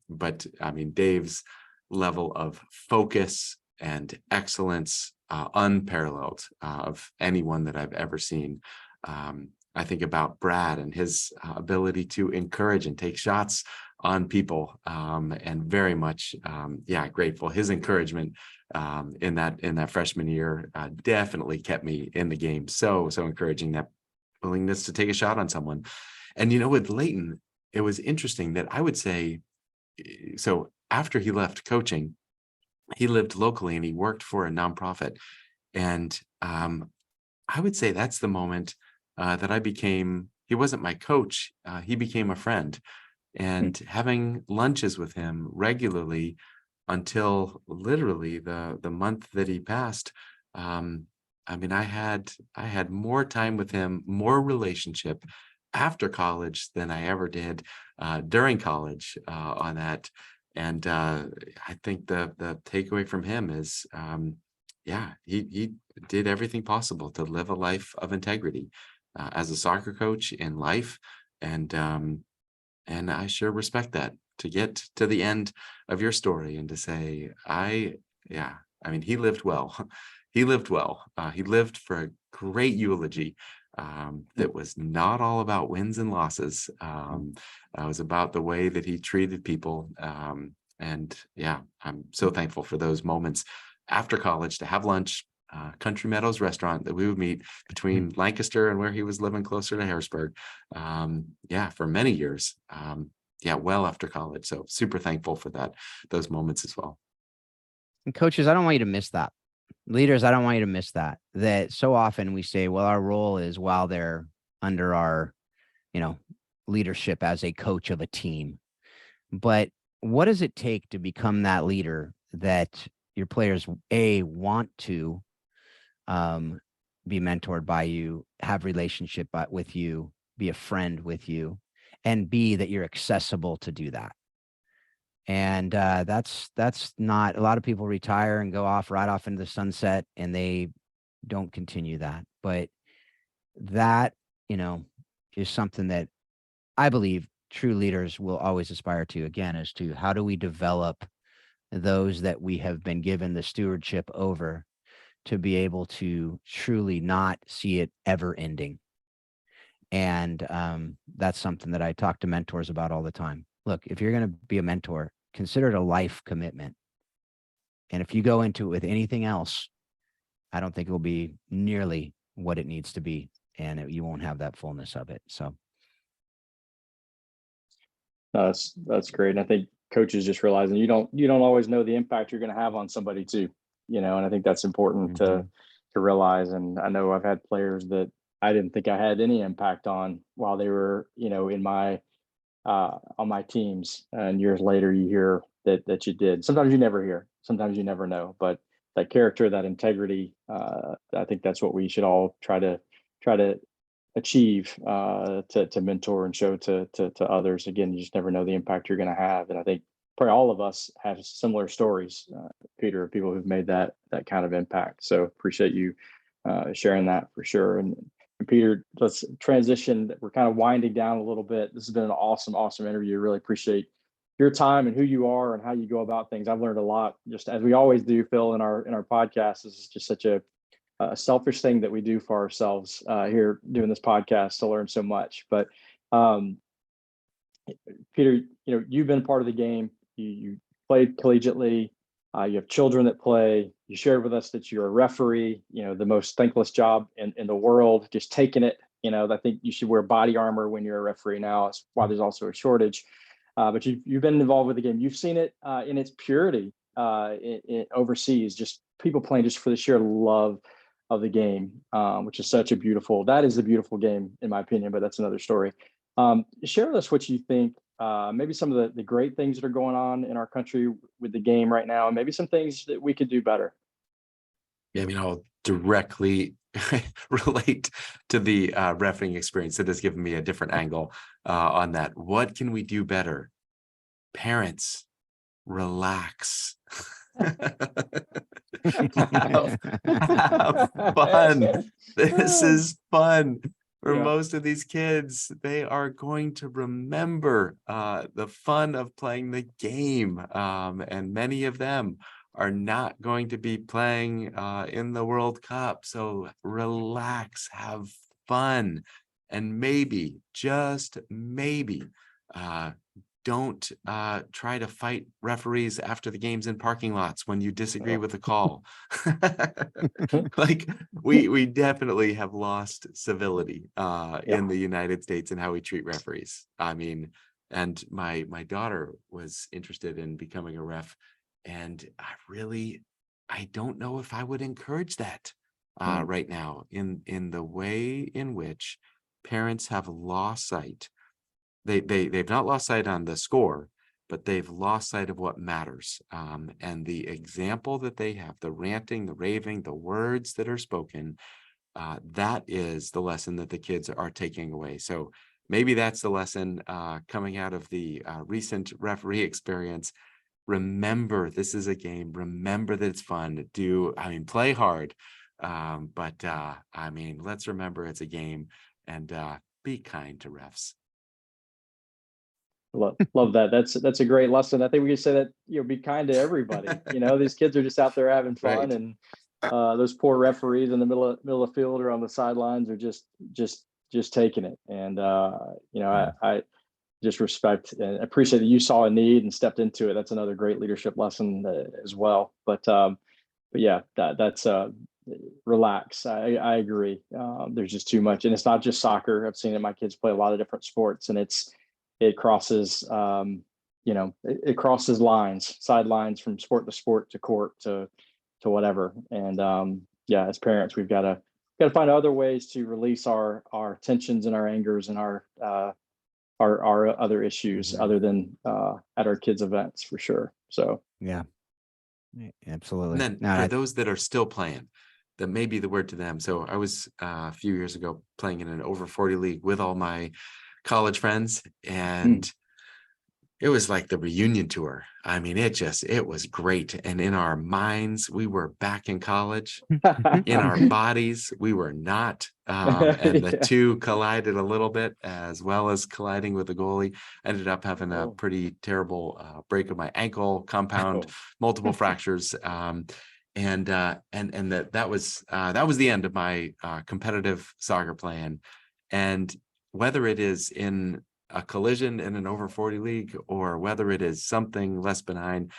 But I mean, Dave's level of focus and excellence, unparalleled of anyone that I've ever seen. I think about Brad and his ability to encourage and take shots on people, and very much, grateful. His encouragement in that freshman year definitely kept me in the game. So encouraging, that willingness to take a shot on someone. And you know, with Leighton, it was interesting that I would say, so after he left coaching, he lived locally and he worked for a nonprofit. And I would say that's the moment that I became, he wasn't my coach, he became a friend. And having lunches with him regularly until literally the month that he passed, I mean, I had more time with him, more relationship after college than I ever did during college on that. And I think the takeaway from him is, he did everything possible to live a life of integrity as a soccer coach in life. And I sure respect that, to get to the end of your story and to say, I mean, he lived well. He lived well. He lived for a great eulogy that was not all about wins and losses. It was about the way that he treated people. And yeah, I'm so thankful for those moments after college to have lunch, Country Meadows restaurant that we would meet between Lancaster and where he was living closer to Harrisburg. For many years. well after college. So super thankful for those moments as well. And coaches, I don't want you to miss that. Leaders, I don't want you to miss that. That so often we say, well, our role is while they're under our, leadership as a coach of a team. But what does it take to become that leader that your players, want to be mentored by you, have relationship with you, be a friend with you, and B, that you're accessible to do that? And that's not, a lot of people retire and go off right off into the sunset, and they don't continue that. But that, is something that I believe true leaders will always aspire to, again, as to how do we develop those that we have been given the stewardship over to be able to truly not see it ever ending. And that's something that I talk to mentors about all the time. Look, if you're going to be a mentor, consider it a life commitment. And if you go into it with anything else, I don't think it will be nearly what it needs to be, and you won't have that fullness of it. So That's great. And I think coaches just realizing you don't always know the impact you're going to have on somebody too, and I think that's important to realize. And I know I've had players that I didn't think I had any impact on while they were, in my on my teams, and years later you hear that you did. Sometimes you never hear, sometimes you never know, but that character, that integrity, I think that's what we should all try to achieve, to mentor and show to others. Again, you just never know the impact you're going to have. And I think probably all of us have similar stories, Peter, of people who've made that kind of impact. So appreciate you sharing that for sure. And Peter, let's transition. We're kind of winding down a little bit. This has been an awesome interview. Really appreciate your time and who you are and how you go about things. I've learned a lot, just as we always do, Phil, in our podcast. This is just such a selfish thing that we do for ourselves here doing this podcast, to learn so much. But Peter, you've been part of the game. You played collegiately. You have children that play. You shared with us that you're a referee, the most thankless job in the world, just taking it. I think you should wear body armor when you're a referee now. It's why there's also a shortage. But you've been involved with the game. You've seen it in its purity overseas, just people playing just for the sheer love of the game, which is that is a beautiful game in my opinion, but that's another story. Share with us what you think, maybe some of the great things that are going on in our country with the game right now, and maybe some things that we could do better. Yeah, I'll directly relate to the refereeing experience. It has given me a different angle on that. What can we do better? Parents, relax. have fun. This is fun. For most of these kids, they are going to remember the fun of playing the game. And many of them are not going to be playing in the World Cup. So relax, have fun, and maybe, just maybe, don't try to fight referees after the games in parking lots when you disagree with the call. Like we definitely have lost civility in the United States and how we treat referees. And my daughter was interested in becoming a ref, and I don't know if I would encourage that right now in the way in which parents have lost sight. They've not lost sight on the score, but they've lost sight of what matters. And the example that they have, the ranting, the raving, the words that are spoken, that is the lesson that the kids are taking away. So maybe that's the lesson coming out of the recent referee experience. Remember, this is a game. Remember that it's fun. Play hard. But let's remember it's a game, and be kind to refs. Love that. That's a great lesson. I think we can say that, be kind to everybody. These kids are just out there having fun, right. And those poor referees in the middle of the field or on the sidelines are just taking it. And I just respect and appreciate that you saw a need and stepped into it. That's another great leadership lesson as well. But yeah, that's relax. I agree. There's just too much, and it's not just soccer. I've seen it. My kids play a lot of different sports, and it's it crosses, it crosses lines, sidelines from sport to sport to court to whatever. And yeah, as parents, we've got to find other ways to release our tensions and our angers and our other issues other than at our kids' events for sure. So Yeah, absolutely. And then No, for those that are still playing, that may be the word to them. So I was a few years ago playing in an over 40 league with all my college friends, and it was like the reunion tour. I mean, it was great. And in our minds, we were back in college. In our bodies, we were not. And the two collided a little bit, as well as colliding with the goalie. I ended up having a pretty terrible break of my ankle, compound, multiple fractures. And that was the end of my competitive soccer playing. And whether it is in a collision in an over 40 league, or whether it is something less benign,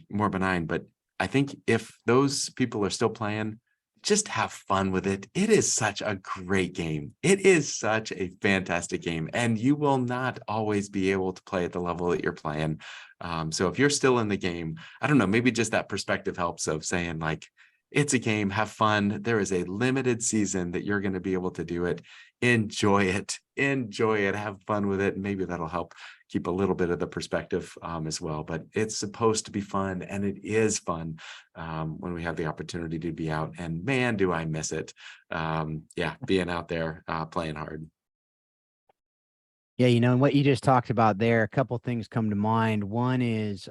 more benign. But I think if those people are still playing, just have fun with it. It is such a great game. It is such a fantastic game, and you will not always be able to play at the level that you're playing. So if you're still in the game, I don't know, maybe just that perspective helps, of saying like, it's a game, have fun. There is a limited season that you're going to be able to do it. Enjoy it, have fun with it. And maybe that'll help keep a little bit of the perspective as well. But it's supposed to be fun, and it is fun when we have the opportunity to be out. And man, do I miss it. Being out there playing hard. Yeah, and what you just talked about there, a couple things come to mind. One is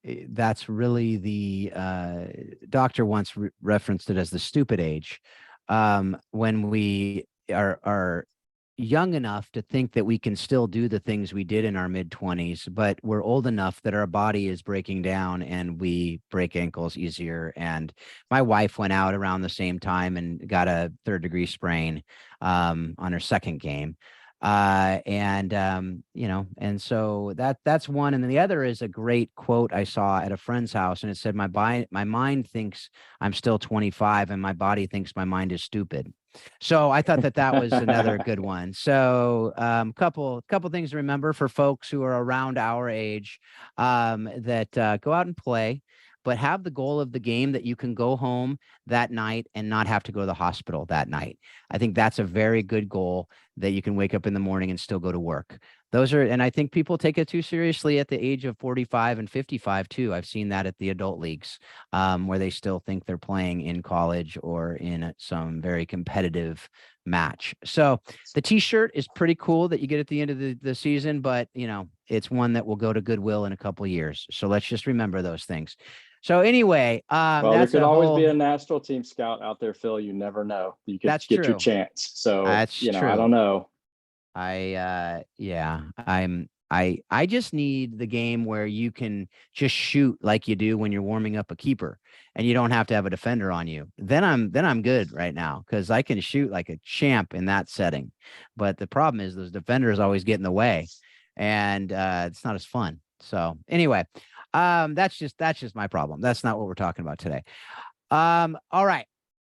that's really the doctor once referenced it as the stupid age. When we are young enough to think that we can still do the things we did in our mid-20s, but we're old enough that our body is breaking down and we break ankles easier. And my wife went out around the same time and got a third-degree sprain on her second game. And so that's one. And then the other is a great quote I saw at a friend's house, and it said, my mind thinks I'm still 25 and my body thinks my mind is stupid. So I thought that was another good one. So couple things to remember for folks who are around our age, that go out and play, but have the goal of the game that you can go home that night and not have to go to the hospital that night. I think that's a very good goal, that you can wake up in the morning and still go to work. And I think people take it too seriously at the age of 45 and 55 too. I've seen that at the adult leagues, where they still think they're playing in college or in some very competitive match. So the t-shirt is pretty cool that you get at the end of the season, but it's one that will go to Goodwill in a couple of years. So let's just remember those things. So anyway, well, there could always be a national team scout out there, Phil. You never know. You could get your chance. So that's true. I don't know. I just need the game where you can just shoot like you do when you're warming up a keeper, and you don't have to have a defender on you. Then I'm good right now, because I can shoot like a champ in that setting. But the problem is those defenders always get in the way, and it's not as fun. So anyway, that's just my problem. That's not what we're talking about today. All right,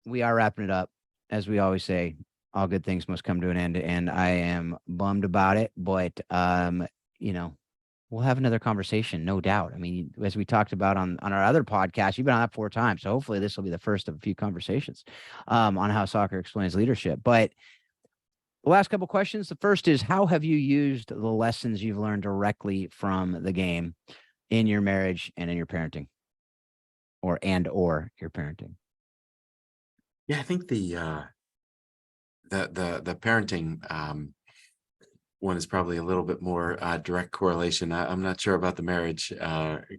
we are wrapping it up. As we always say, all good things must come to an end, and I am bummed about it, but we'll have another conversation, no doubt. I mean, as we talked about on our other podcast, you've been on that 4 times, so hopefully this will be the first of a few conversations on how soccer explains leadership. But the last couple questions. The first is, how have you used the lessons you've learned directly from the game in your marriage and in your parenting, or your parenting? Yeah, I think the parenting one is probably a little bit more direct correlation. I'm not sure about the marriage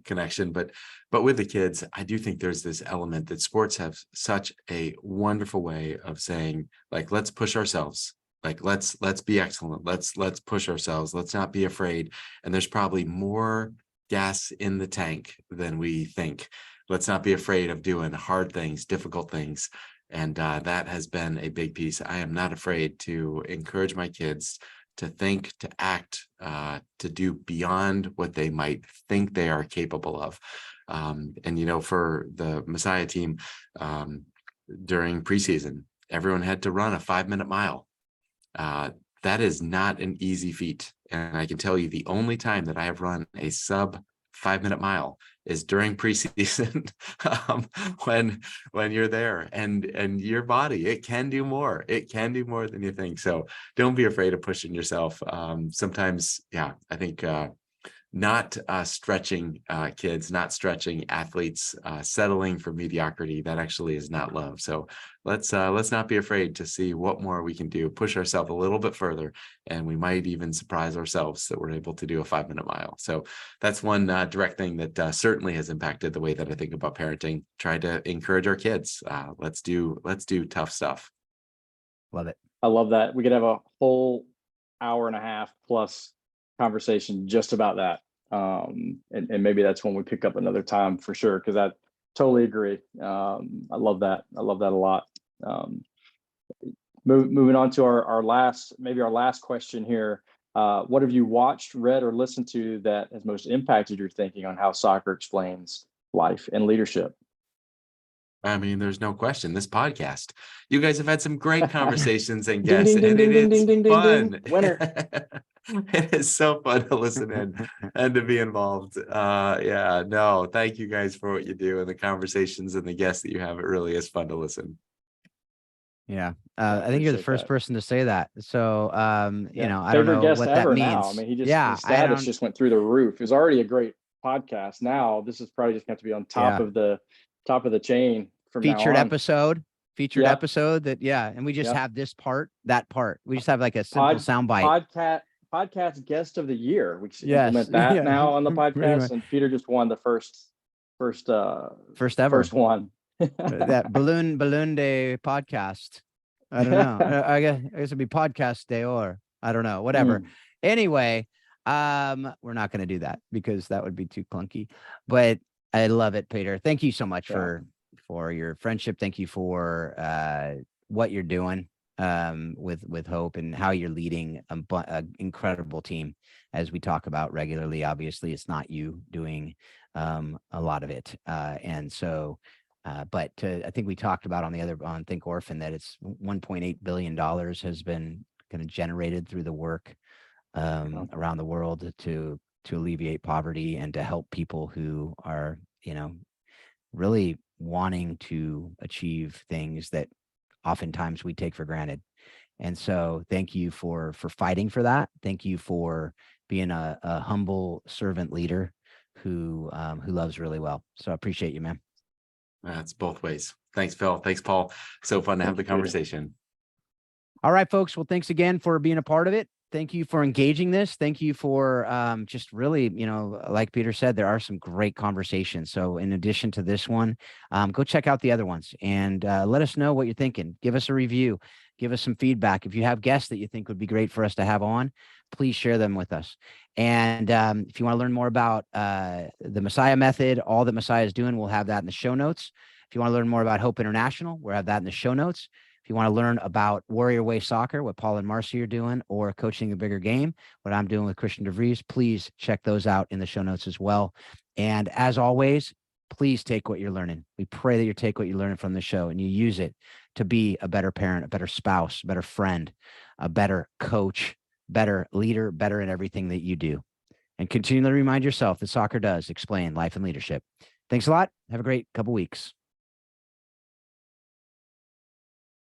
connection, but with the kids, I do think there's this element that sports have such a wonderful way of saying, like, let's push ourselves. Like, let's be excellent. Let's push ourselves. Let's not be afraid. And there's probably more gas in the tank than we think. Let's not be afraid of doing hard things, difficult things. And that has been a big piece. I am not afraid to encourage my kids to think, to act, to do beyond what they might think they are capable of. And for the Messiah team, during preseason, everyone had to run a 5-minute mile. that is not an easy feat. And I can tell you the only time that I have run a sub 5-minute mile is during preseason, when you're there, and your body, it can do more. It can do more than you think. So don't be afraid of pushing yourself. Sometimes, yeah, I think not stretching kids, not stretching athletes, settling for mediocrity, that actually is not love. So let's not be afraid to see what more we can do, push ourselves a little bit further, and we might even surprise ourselves that we're able to do a 5-minute mile. So that's one direct thing that certainly has impacted the way that I think about parenting. Try to encourage our kids. Let's do tough stuff. Love it. I love that. We could have a whole hour and a half plus conversation just about that. And maybe that's when we pick up another time for sure, because I totally agree. I love that. I love that a lot. Moving on to our last question here. What have you watched, read, or listened to that has most impacted your thinking on how soccer explains life and leadership? I mean, there's no question. This podcast, you guys have had some great conversations and Ding, guests, ding, ding, and ding, it ding, is ding, ding, ding, fun. ding. Winner. It is so fun to listen in and to be involved. Yeah, no, thank you guys for what you do and the conversations and the guests that you have. It really is fun to listen. Yeah. I think you're the appreciate first that. person to say that. So, you know, I don't Favorite know guest what that ever means. now. I mean, his I status don't, just went through the roof. It was already a great podcast. Now this is probably just going to be on top of the chain from featured now on. episode that, and we just Yeah. have that part. We just have like a simple soundbite. Podcast guest of the year. We should Yes. implement that Yeah. now on the Pretty podcast. much. And Peter just won the first ever one. that balloon day podcast. I don't know. I guess it'd be podcast day, or I don't know, whatever. Anyway, we're not going to do that because that would be too clunky, but I love it, Peter. Thank you so much for your friendship. Thank you for what you're doing with Hope and how you're leading an incredible team, as we talk about regularly. Obviously, it's not you doing a lot of it. And so, but I think we talked about on Think Orphan that it's $1.8 billion has been kind of generated through the work around the world to alleviate poverty and to help people who are, really wanting to achieve things that oftentimes we take for granted. And so thank you for fighting for that. Thank you for being a humble servant leader who loves really well. So I appreciate you, man. It's both ways. Thanks, Phil. Thanks, Paul. So fun to have the conversation. All right, folks. Well, thanks again for being a part of it. Thank you for engaging this. Thank you for just really, like Peter said, there are some great conversations. So in addition to this one, go check out the other ones and let us know what you're thinking. Give us a review. Give us some feedback. If you have guests that you think would be great for us to have on, please share them with us. And if you want to learn more about the Messiah method, all that Messiah is doing, we'll have that in the show notes. If you want to learn more about HOPE International, we'll have that in the show notes. If you want to learn about Warrior Way Soccer, what Paul and Marcy are doing, or Coaching a Bigger Game, what I'm doing with Christian DeVries, please check those out in the show notes as well. And as always, please take what you're learning. We pray that you take what you're learning from the show and you use it to be a better parent, a better spouse, a better friend, a better coach, better leader, better in everything that you do. And continually remind yourself that soccer does explain life and leadership. Thanks a lot. Have a great couple weeks.